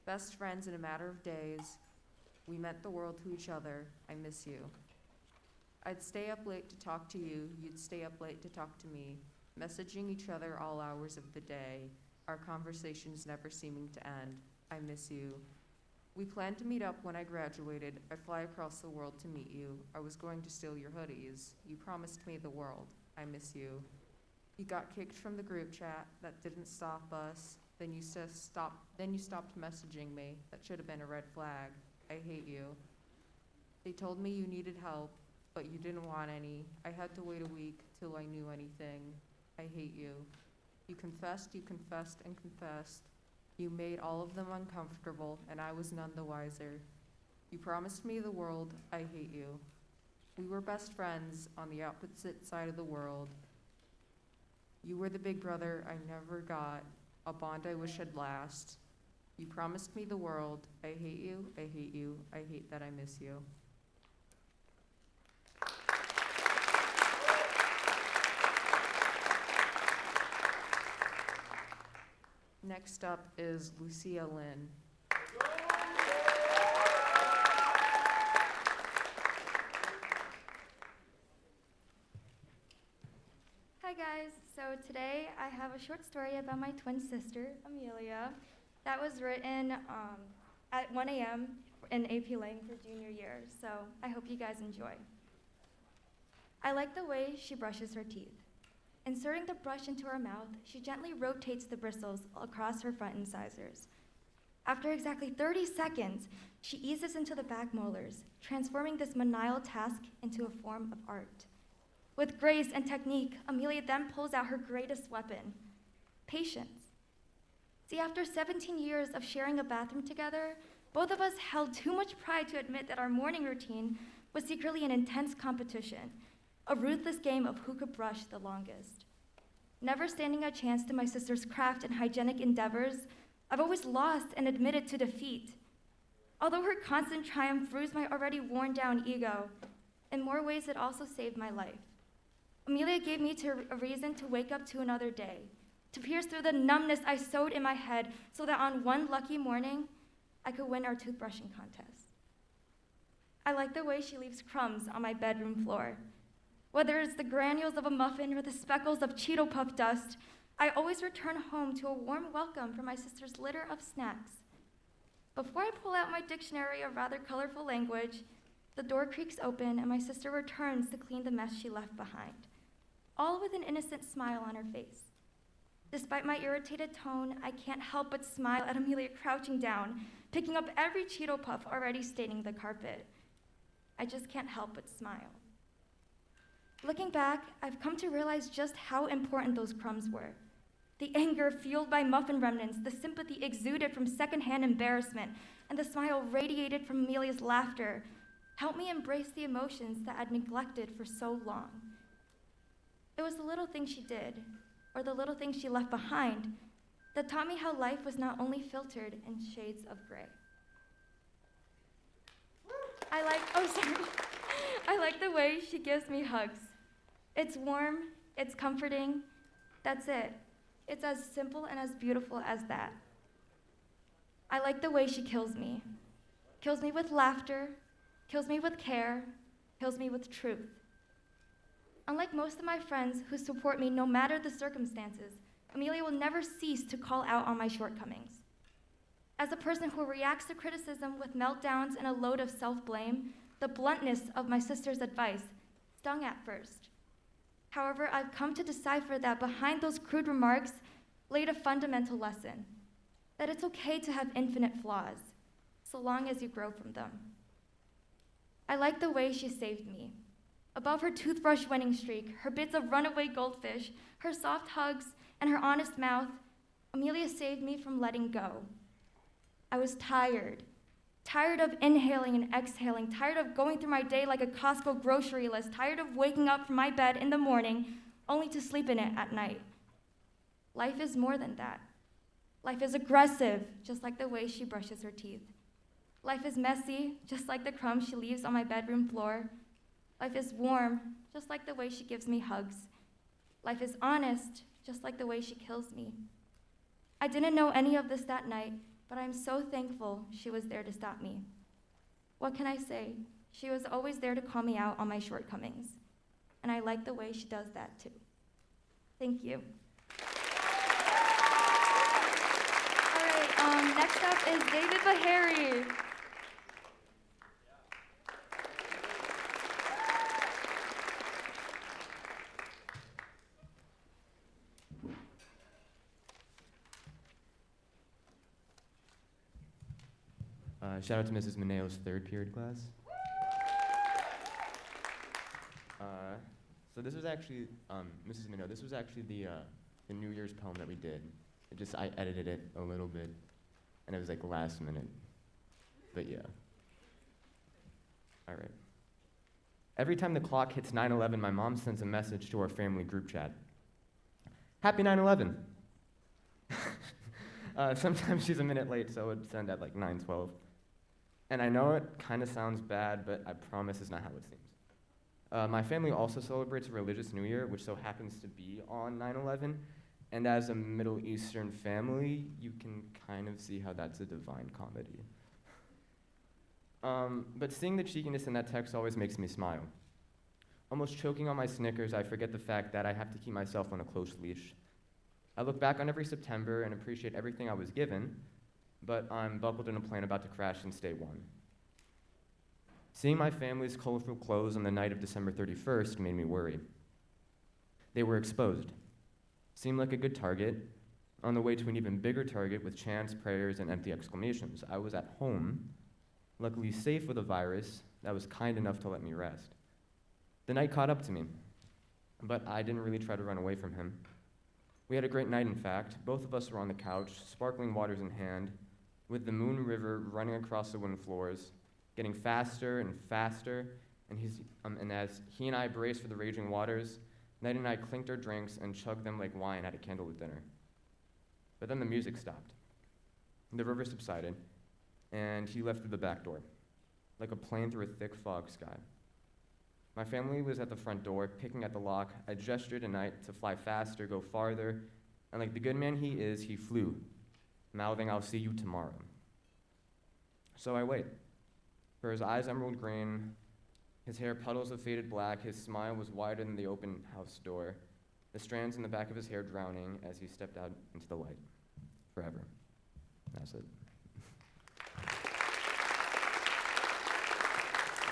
Best friends in a matter of days. We meant the world to each other. I miss you. I'd stay up late to talk to you. You'd stay up late to talk to me. Messaging each other all hours of the day. Our conversations never seeming to end. I miss you. We planned to meet up when I graduated. I'd fly across the world to meet you. I was going to steal your hoodies. You promised me the world. I miss you. You got kicked from the group chat. That didn't stop us. Then you stopped messaging me. That should have been a red flag. I hate you. They told me you needed help, but you didn't want any. I had to wait a week till I knew anything. I hate you. You confessed, and confessed. You made all of them uncomfortable, and I was none the wiser. You promised me the world. I hate you. We were best friends on the opposite side of the world. You were the big brother I never got, a bond I wish had last. You promised me the world. I hate you, I hate you, I hate that I miss you. Next up is Lucia Lynn. Hi guys, so today I have a short story about my twin sister, Amelia, that was written at 1 a.m. in AP Lang for junior year, so I hope you guys enjoy. I like the way she brushes her teeth. Inserting the brush into her mouth, she gently rotates the bristles across her front incisors. After exactly 30 seconds, she eases into the back molars, transforming this menial task into a form of art. With grace and technique, Amelia then pulls out her greatest weapon, patience. See, after 17 years of sharing a bathroom together, both of us held too much pride to admit that our morning routine was secretly an intense competition, a ruthless game of who could brush the longest. Never standing a chance to my sister's craft and hygienic endeavors, I've always lost and admitted to defeat. Although her constant triumph bruised my already worn down ego, in more ways it also saved my life. Amelia gave me a reason to wake up to another day, to pierce through the numbness I sewed in my head so that on one lucky morning, I could win our toothbrushing contest. I like the way she leaves crumbs on my bedroom floor. Whether it's the granules of a muffin or the speckles of Cheeto Puff dust, I always return home to a warm welcome from my sister's litter of snacks. Before I pull out my dictionary of rather colorful language, the door creaks open and my sister returns to clean the mess she left behind, all with an innocent smile on her face. Despite my irritated tone, I can't help but smile at Amelia crouching down, picking up every Cheeto Puff already staining the carpet. I just can't help but smile. Looking back, I've come to realize just how important those crumbs were. The anger fueled by muffin remnants, the sympathy exuded from secondhand embarrassment, and the smile radiated from Amelia's laughter helped me embrace the emotions that I'd neglected for so long. It was the little things she did, or the little things she left behind, that taught me how life was not only filtered in shades of gray. I like the way she gives me hugs. It's warm, it's comforting, that's it. It's as simple and as beautiful as that. I like the way she kills me. Kills me with laughter, kills me with care, kills me with truth. Unlike most of my friends who support me no matter the circumstances, Amelia will never cease to call out on my shortcomings. As a person who reacts to criticism with meltdowns and a load of self-blame, the bluntness of my sister's advice stung at first. However, I've come to decipher that behind those crude remarks laid a fundamental lesson, that it's okay to have infinite flaws, so long as you grow from them. I like the way she saved me. Above her toothbrush winning streak, her bits of runaway goldfish, her soft hugs, and her honest mouth, Amelia saved me from letting go. I was tired of inhaling and exhaling, tired of going through my day like a Costco grocery list, tired of waking up from my bed in the morning only to sleep in it at night. Life is more than that. Life is aggressive, just like the way she brushes her teeth. Life is messy, just like the crumbs she leaves on my bedroom floor. Life is warm, just like the way she gives me hugs. Life is honest, just like the way she kills me. I didn't know any of this that night, but I'm so thankful she was there to stop me. What can I say? She was always there to call me out on my shortcomings, and I like the way she does that too. Thank you. All right, next up is David Bahari. Shout out to Mrs. Maneo's third period class. So this was actually, Mrs. Mineo, this was actually the New Year's poem that we did. I edited it a little bit, and it was like last minute, but yeah. All right. Every time the clock hits 9/11, my mom sends a message to our family group chat. Happy 9/11. Sometimes she's a minute late, so it would send at like 9:12. And I know it kind of sounds bad, but I promise it's not how it seems. My family also celebrates a religious New Year, which so happens to be on 9/11. And as a Middle Eastern family, you can kind of see how that's a divine comedy. But seeing the cheekiness in that text always makes me smile. Almost choking on my Snickers, I forget the fact that I have to keep myself on a close leash. I look back on every September and appreciate everything I was given, but I'm buckled in a plane about to crash since day one. Seeing my family's colorful clothes on the night of December 31st made me worry. They were exposed. Seemed like a good target, on the way to an even bigger target with chants, prayers, and empty exclamations. I was at home, luckily safe with a virus that was kind enough to let me rest. The night caught up to me, but I didn't really try to run away from him. We had a great night, in fact. Both of us were on the couch, sparkling waters in hand, with the Moon River running across the wooden floors, getting faster and faster, and as he and I braced for the raging waters, Knight and I clinked our drinks and chugged them like wine at a candlelit dinner. But then the music stopped. The river subsided, and he left through the back door, like a plane through a thick fog sky. My family was at the front door, picking at the lock. I gestured to Knight to fly faster, go farther, and like the good man he is, he flew, mouthing, "I'll see you tomorrow." So I wait. For his eyes emerald green, his hair puddles of faded black, his smile was wider than the open house door, the strands in the back of his hair drowning as he stepped out into the light. Forever. That's it.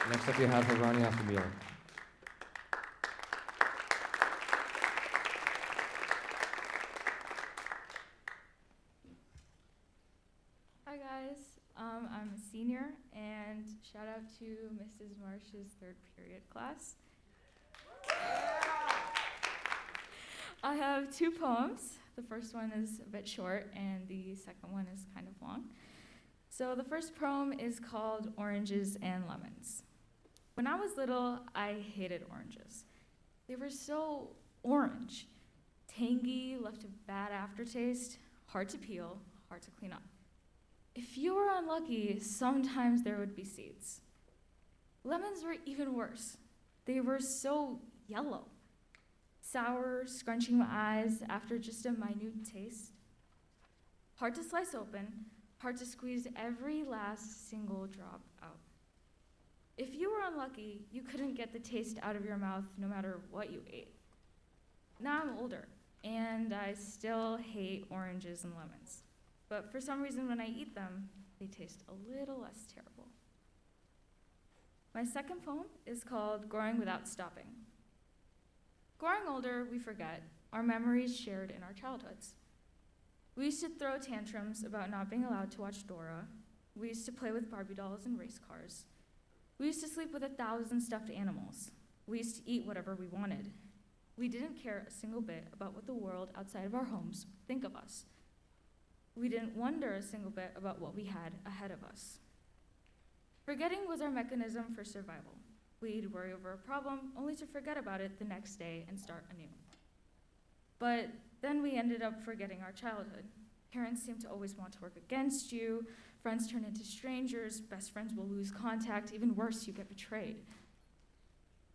Next up we have Harani Aftabila. Hi guys, I'm a senior, and shout out to Mrs. Marsh's third period class. I have two poems. The first one is a bit short, and the second one is kind of long. So the first poem is called Oranges and Lemons. When I was little, I hated oranges. They were so orange, tangy, left a bad aftertaste, hard to peel, hard to clean up. If you were unlucky, sometimes there would be seeds. Lemons were even worse. They were so yellow, sour, scrunching my eyes after just a minute taste. Hard to slice open, hard to squeeze every last single drop out. If you were unlucky, you couldn't get the taste out of your mouth no matter what you ate. Now I'm older, and I still hate oranges and lemons. But for some reason, when I eat them, they taste a little less terrible. My second poem is called Growing Without Stopping. Growing older, we forget our memories shared in our childhoods. We used to throw tantrums about not being allowed to watch Dora. We used to play with Barbie dolls and race cars. We used to sleep with 1,000 stuffed animals. We used to eat whatever we wanted. We didn't care a single bit about what the world outside of our homes would think of us. We didn't wonder a single bit about what we had ahead of us. Forgetting was our mechanism for survival. We'd worry over a problem only to forget about it the next day and start anew. But then we ended up forgetting our childhood. Parents seem to always want to work against you. Friends turn into strangers. Best friends will lose contact. Even worse, you get betrayed.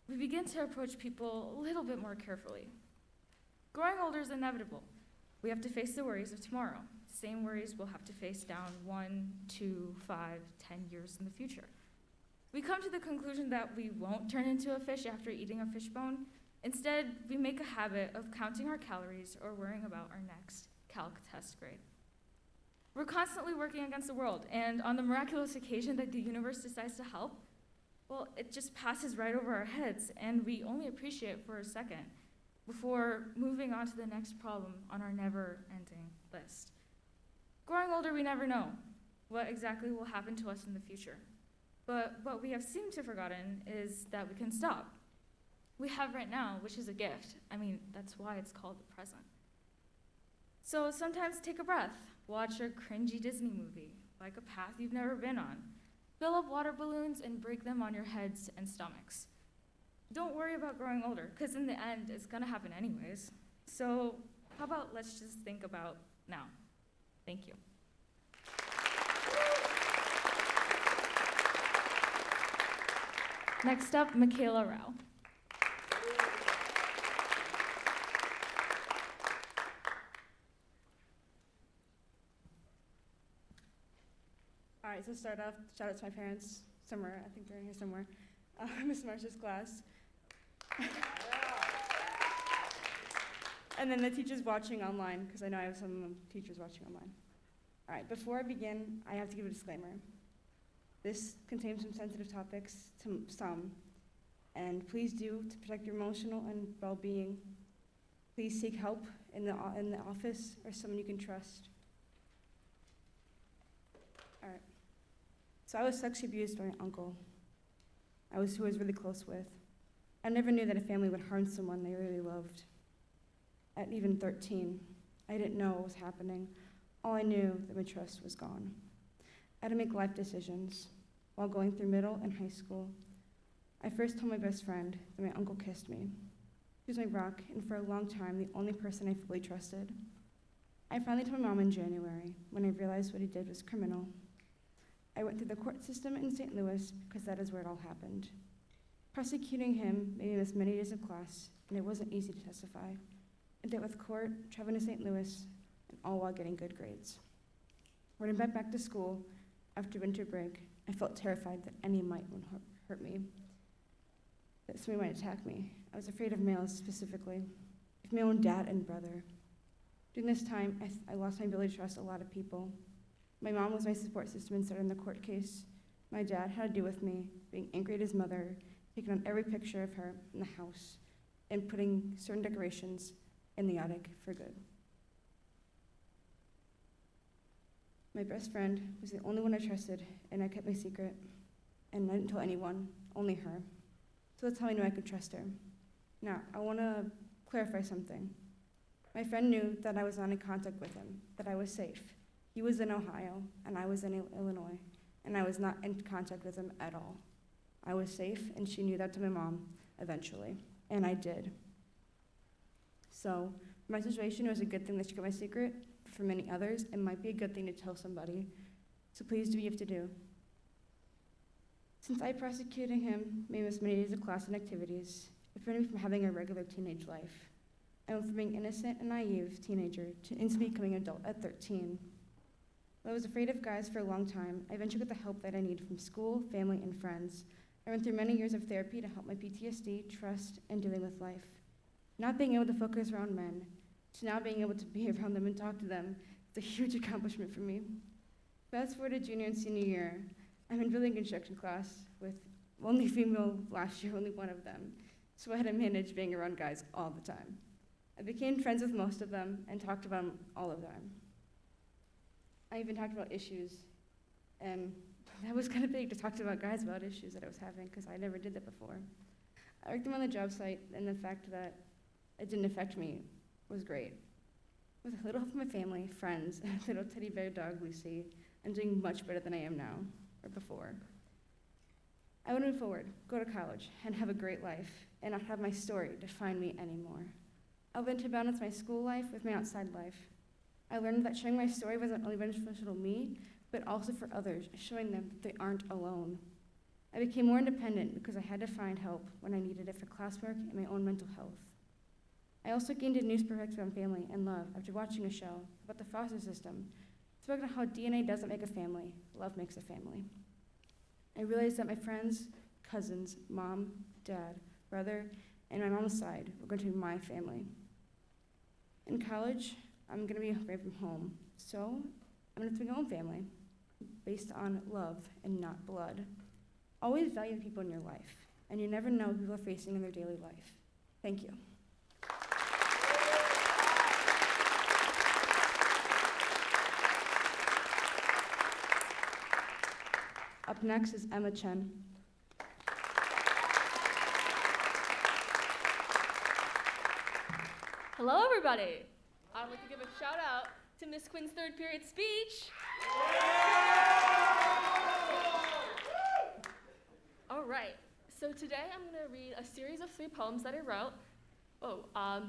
We begin to approach people a little bit more carefully. Growing older is inevitable. We have to face the worries of tomorrow. Same worries we'll have to face down 1, 2, 5, 10 years in the future. We come to the conclusion that we won't turn into a fish after eating a fish bone. Instead, we make a habit of counting our calories or worrying about our next calc test grade. We're constantly working against the world, and on the miraculous occasion that the universe decides to help, well, it just passes right over our heads, and we only appreciate it for a second before moving on to the next problem on our never-ending list. Growing older, we never know what exactly will happen to us in the future. But what we have seemed to have forgotten is that we can stop. We have right now, which is a gift. I mean, that's why it's called the present. So sometimes take a breath. Watch a cringy Disney movie, like a path you've never been on. Fill up water balloons and break them on your heads and stomachs. Don't worry about growing older, because in the end, it's gonna happen anyways. So how about let's just think about now. Thank you. Next up, Michaela Rao. All right, so to start off, shout out to my parents, somewhere, I think they're in here somewhere, Miss Marcia's class. And then the teachers watching online, because I know I have some teachers watching online. All right, before I begin, I have to give a disclaimer. This contains some sensitive topics to some, and please do, to protect your emotional and well-being, please seek help in the office or someone you can trust. All right. So I was sexually abused by my uncle, who I was really close with. I never knew that a family would harm someone they really loved. At even 13, I didn't know what was happening. All I knew that my trust was gone. I had to make life decisions while going through middle and high school. I first told my best friend that my uncle kissed me. He was my rock, and for a long time, the only person I fully trusted. I finally told my mom in January, when I realized what he did was criminal. I went through the court system in St. Louis because that is where it all happened. Prosecuting him made me miss many days of class, and it wasn't easy to testify. I dealt with court, traveling to St. Louis, and all while getting good grades. When I went back to school after winter break, I felt terrified that any might hurt me, that somebody might attack me. I was afraid of males specifically, of my own dad and brother. During this time, I lost my ability to trust a lot of people. My mom was my support system and started in the court case. My dad had to deal with me being angry at his mother, taking on every picture of her in the house, and putting certain decorations in the attic for good. My best friend was the only one I trusted, and I kept my secret, and I didn't tell anyone, only her. So that's how I knew I could trust her. Now, I want to clarify something. My friend knew that I was not in contact with him, that I was safe. He was in Ohio, and I was in Illinois, and I was not in contact with him at all. I was safe, and she knew that to my mom eventually, and I did. So, for my situation, it was a good thing that she got my secret. But for many others, it might be a good thing to tell somebody. So please do what you have to do. Since I prosecuting him may miss many days of class and activities, it prevented me from having a regular teenage life. I went from being innocent and naive teenager to instantly becoming an adult at 13. While I was afraid of guys for a long time, I eventually got the help that I needed from school, family, and friends. I went through many years of therapy to help my PTSD, trust, and dealing with life. Not being able to focus around men, to now being able to be around them and talk to them, it's a huge accomplishment for me. Fast forward to junior and senior year, I'm in building construction class with only female last year, only one of them. So I had to manage being around guys all the time. I became friends with most of them and talked about them all of them. I even talked about issues, and that was kind of big to talk to about guys about issues that I was having because I never did that before. I worked them on the job site, and the fact that it didn't affect me was great. With a little help from my family, friends, and a little teddy bear dog, Lucy, I'm doing much better than I am now, or before. I want to move forward, go to college, and have a great life, and not have my story define me anymore. I want to balance my school life with my outside life. I learned that sharing my story wasn't only beneficial to me, but also for others, showing them that they aren't alone. I became more independent because I had to find help when I needed it for classwork and my own mental health. I also gained a new perspective on family and love after watching a show about the foster system. It spoke on how DNA doesn't make a family, love makes a family. I realized that my friends, cousins, mom, dad, brother, and my mom's side were going to be my family. In college, I'm going to be away from home, so I'm going to have my own family based on love and not blood. Always value the people in your life, and you never know what people are facing in their daily life. Thank you. Up next is Emma Chen. Hello, everybody. I'd like to give a shout out to Miss Quinn's third period speech. All right, so today I'm gonna read a series of 3 poems that I wrote.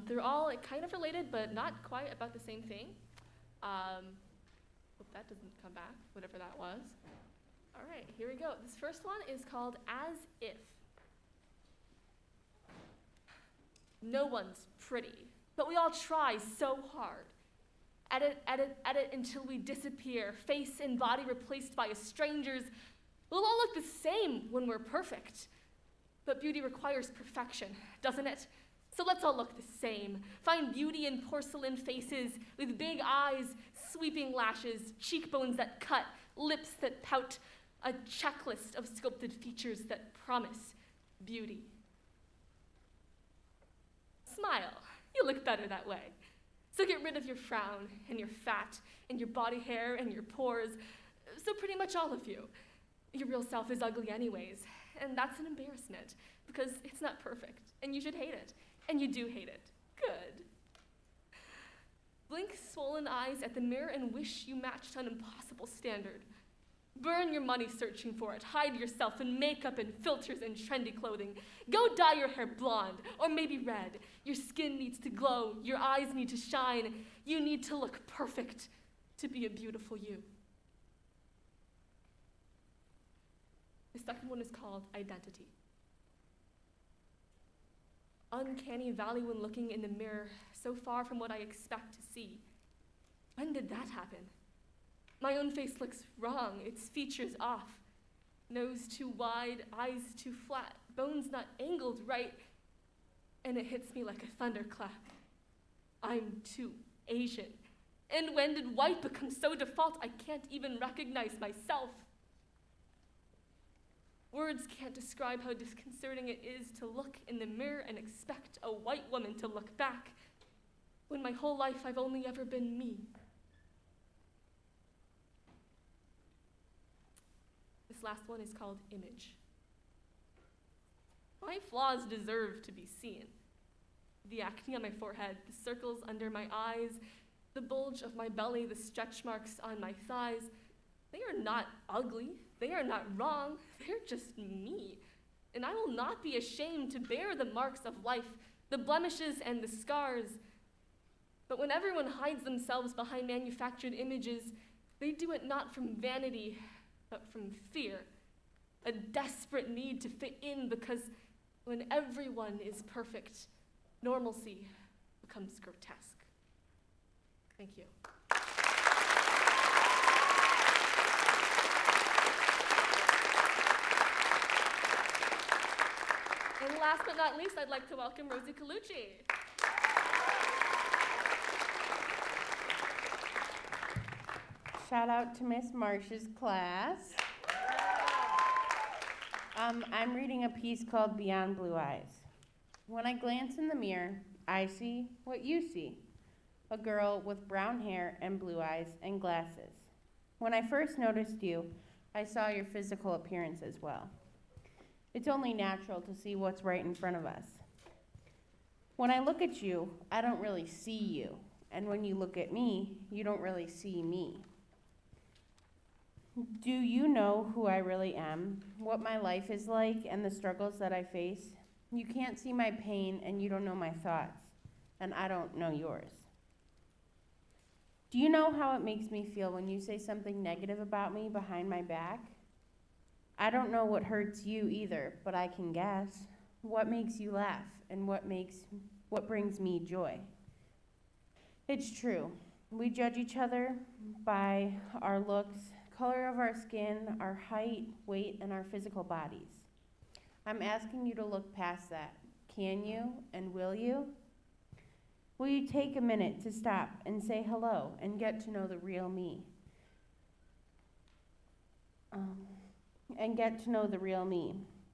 They're all kind of related, but not quite about the same thing. Hope that doesn't come back, whatever that was. All right, here we go. This first one is called As If. No one's pretty, but we all try so hard. Edit until we disappear, face and body replaced by a stranger's. We'll all look the same when we're perfect. But beauty requires perfection, doesn't it? So let's all look the same. Find beauty in porcelain faces with big eyes, sweeping lashes, cheekbones that cut, lips that pout, a checklist of sculpted features that promise beauty. Smile. You look better that way. So get rid of your frown and your fat and your body hair and your pores. So pretty much all of you. Your real self is ugly anyways, and that's an embarrassment because it's not perfect, and you should hate it, and you do hate it. Good. Blink swollen eyes at the mirror and wish you matched an impossible standard. Burn your money searching for it. Hide yourself in makeup and filters and trendy clothing. Go dye your hair blonde, or maybe red. Your skin needs to glow. Your eyes need to shine. You need to look perfect to be a beautiful you. The second one is called Identity. Uncanny valley when looking in the mirror, so far from what I expect to see. When did that happen? My own face looks wrong, its features off. Nose too wide, eyes too flat, bones not angled right, and it hits me like a thunderclap. I'm too Asian. And when did white become so default I can't even recognize myself? Words can't describe how disconcerting it is to look in the mirror and expect a white woman to look back, when my whole life I've only ever been me. This last one is called Image. My flaws deserve to be seen. the acne on my forehead, the circles under my eyes, the bulge of my belly, the stretch marks on my thighs. They are not ugly. They are not wrong. They're just me. And I will not be ashamed to bear the marks of life, the blemishes and the scars. But when everyone hides themselves behind manufactured images, they do it not from vanity, but from fear. A desperate need to fit in, because when everyone is perfect, normalcy becomes grotesque. Thank you. And last but not least, I'd like to welcome Rosie Calucci. Shout out to Miss Marsh's class. I'm reading a piece called Beyond Blue Eyes. When I glance in the mirror, I see what you see. A girl with brown hair and blue eyes and glasses. When I first noticed you, I saw your physical appearance as well. It's only natural to see what's right in front of us. When I look at you, I don't really see you. And when you look at me, you don't really see me. Do you know who I really am, what my life is like, and the struggles that I face? You can't see my pain, and you don't know my thoughts, and I don't know yours. Do you know how it makes me feel when you say something negative about me behind my back? I don't know what hurts you either, but I can guess. What makes you laugh, and what brings me joy? It's true. We judge each other by our looks, color of our skin, our height, weight, and our physical bodies. I'm asking you to look past that. Can you, and will you? Will you take a minute to stop and say hello and get to know the real me?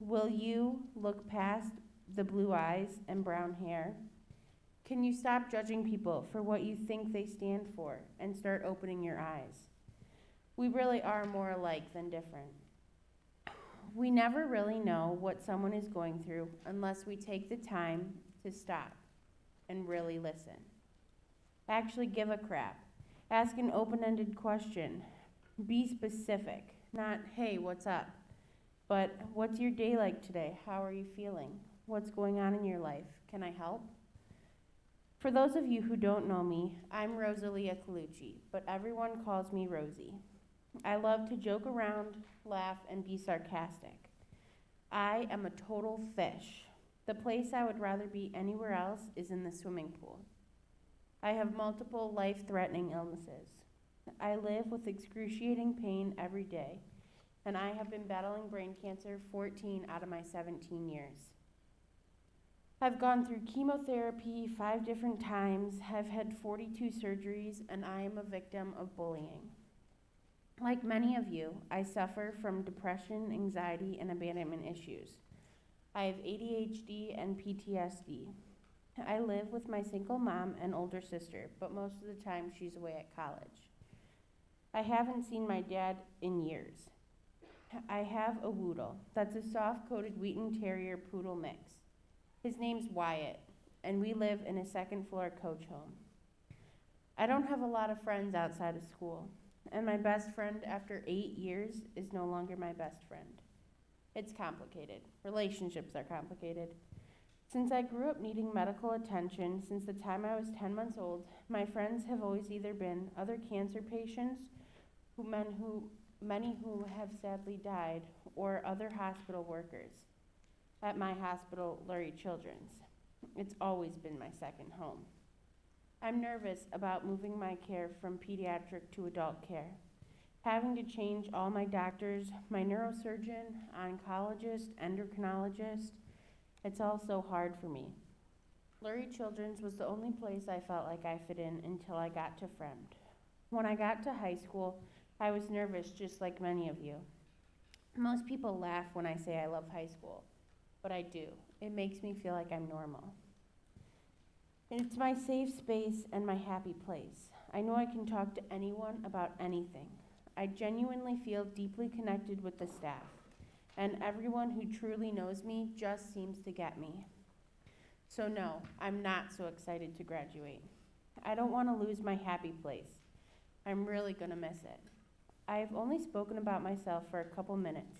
Will you look past the blue eyes and brown hair? Can you stop judging people for what you think they stand for and start opening your eyes? We really are more alike than different. We never really know what someone is going through unless we take the time to stop and really listen. Actually give a crap. Ask an open-ended question. Be specific, not, hey, what's up? But what's your day like today? How are you feeling? What's going on in your life? Can I help? For those of you who don't know me, I'm Lucia Calucci, but everyone calls me Rosie. I love to joke around, laugh, and be sarcastic. I am a total fish. The place I would rather be anywhere else is in the swimming pool. I have multiple life-threatening illnesses. I live with excruciating pain every day, and I have been battling brain cancer 14 out of my 17 years. I've gone through chemotherapy 5 different times, have had 42 surgeries, and I am a victim of bullying. Like many of you, I suffer from depression, anxiety, and abandonment issues. I have ADHD and PTSD. I live with my single mom and older sister, but most of the time she's away at college. I haven't seen my dad in years. I have a Woodle. That's a soft-coated Wheaten Terrier Poodle mix. His name's Wyatt, and we live in a second-floor coach home. I don't have a lot of friends outside of school, and my best friend after 8 years is no longer my best friend. It's complicated. Relationships are complicated. Since I grew up needing medical attention since the time I was 10 months old, my friends have always either been other cancer patients, many who have sadly died, or other hospital workers. At my hospital, Lurie Children's. It's always been my second home. I'm nervous about moving my care from pediatric to adult care. Having to change all my doctors, my neurosurgeon, oncologist, endocrinologist, it's all so hard for me. Lurie Children's was the only place I felt like I fit in until I got to Fremd. When I got to high school, I was nervous just like many of you. Most people laugh when I say I love high school, but I do. It makes me feel like I'm normal. It's my safe space and my happy place. I know I can talk to anyone about anything. I genuinely feel deeply connected with the staff, and everyone who truly knows me just seems to get me. So no, I'm not so excited to graduate. I don't want to lose my happy place. I'm really gonna miss it. I've only spoken about myself for a couple minutes.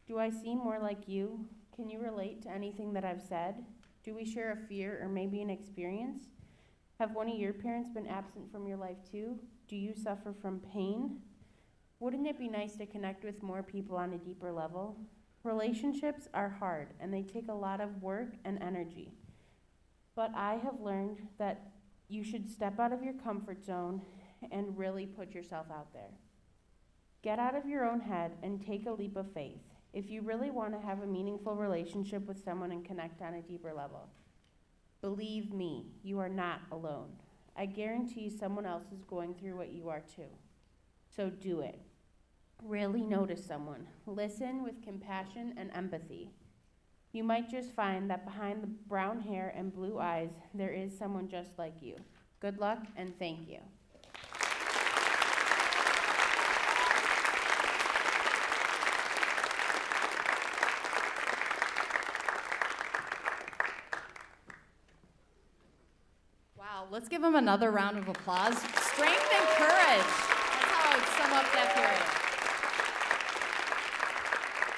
Do I seem more like you? Can you relate to anything that I've said? Do we share a fear or maybe an experience? Have one of your parents been absent from your life too? Do you suffer from pain? Wouldn't it be nice to connect with more people on a deeper level? Relationships are hard and they take a lot of work and energy. But I have learned that you should step out of your comfort zone and really put yourself out there. Get out of your own head and take a leap of faith if you really want to have a meaningful relationship with someone and connect on a deeper level. Believe me, you are not alone. I guarantee someone else is going through what you are too. So do it. Really notice someone. Listen with compassion and empathy. You might just find that behind the brown hair and blue eyes, there is someone just like you. Good luck and thank you. Wow, let's give them another round of applause. Strength and courage. That's how I would sum up that period.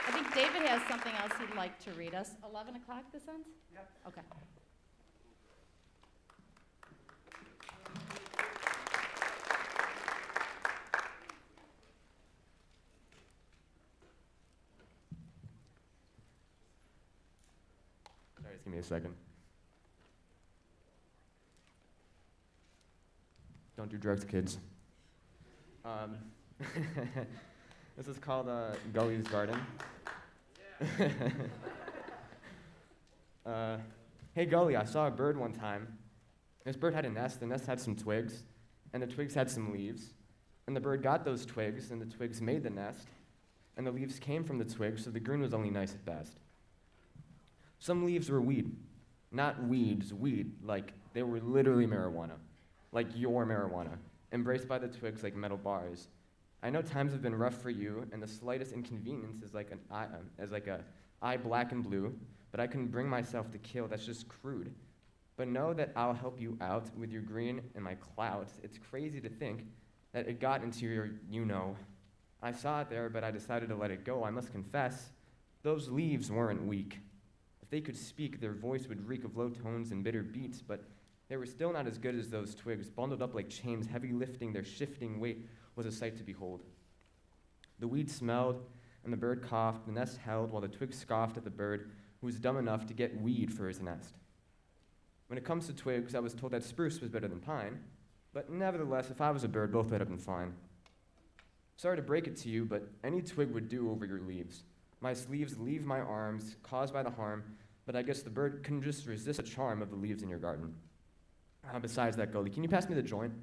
I think David has something else he'd like to read us. 11 o'clock this ends? Yep. Okay. Sorry, just give me a second. Don't do drugs, kids. This is called Goalie's Garden. Hey, Goalie, I saw a bird one time. This bird had a nest. The nest had some twigs, and the twigs had some leaves. And the bird got those twigs, and the twigs made the nest, and the leaves came from the twigs, so the green was only nice at best. Some leaves were weed. Not weeds, weed. Like, they were literally marijuana. Like your marijuana, embraced by the twigs like metal bars. I know times have been rough for you, and the slightest inconvenience is like a eye black and blue, but I can bring myself to kill. That's just crude. But know that I'll help you out with your green and my clouds. It's crazy to think that it got into your you-know. I saw it there, but I decided to let it go. I must confess, those leaves weren't weak. If they could speak, their voice would reek of low tones and bitter beats, but they were still not as good as those twigs, bundled up like chains, heavy lifting, their shifting weight was a sight to behold. The weed smelled, and the bird coughed, the nest held, while the twigs scoffed at the bird who was dumb enough to get weed for his nest. When it comes to twigs, I was told that spruce was better than pine, but nevertheless, if I was a bird, both would have been fine. Sorry to break it to you, but any twig would do over your leaves. My sleeves leave my arms, caused by the harm, but I guess the bird couldn't just resist the charm of the leaves in your garden. Besides that, Goalie, can you pass me the joint?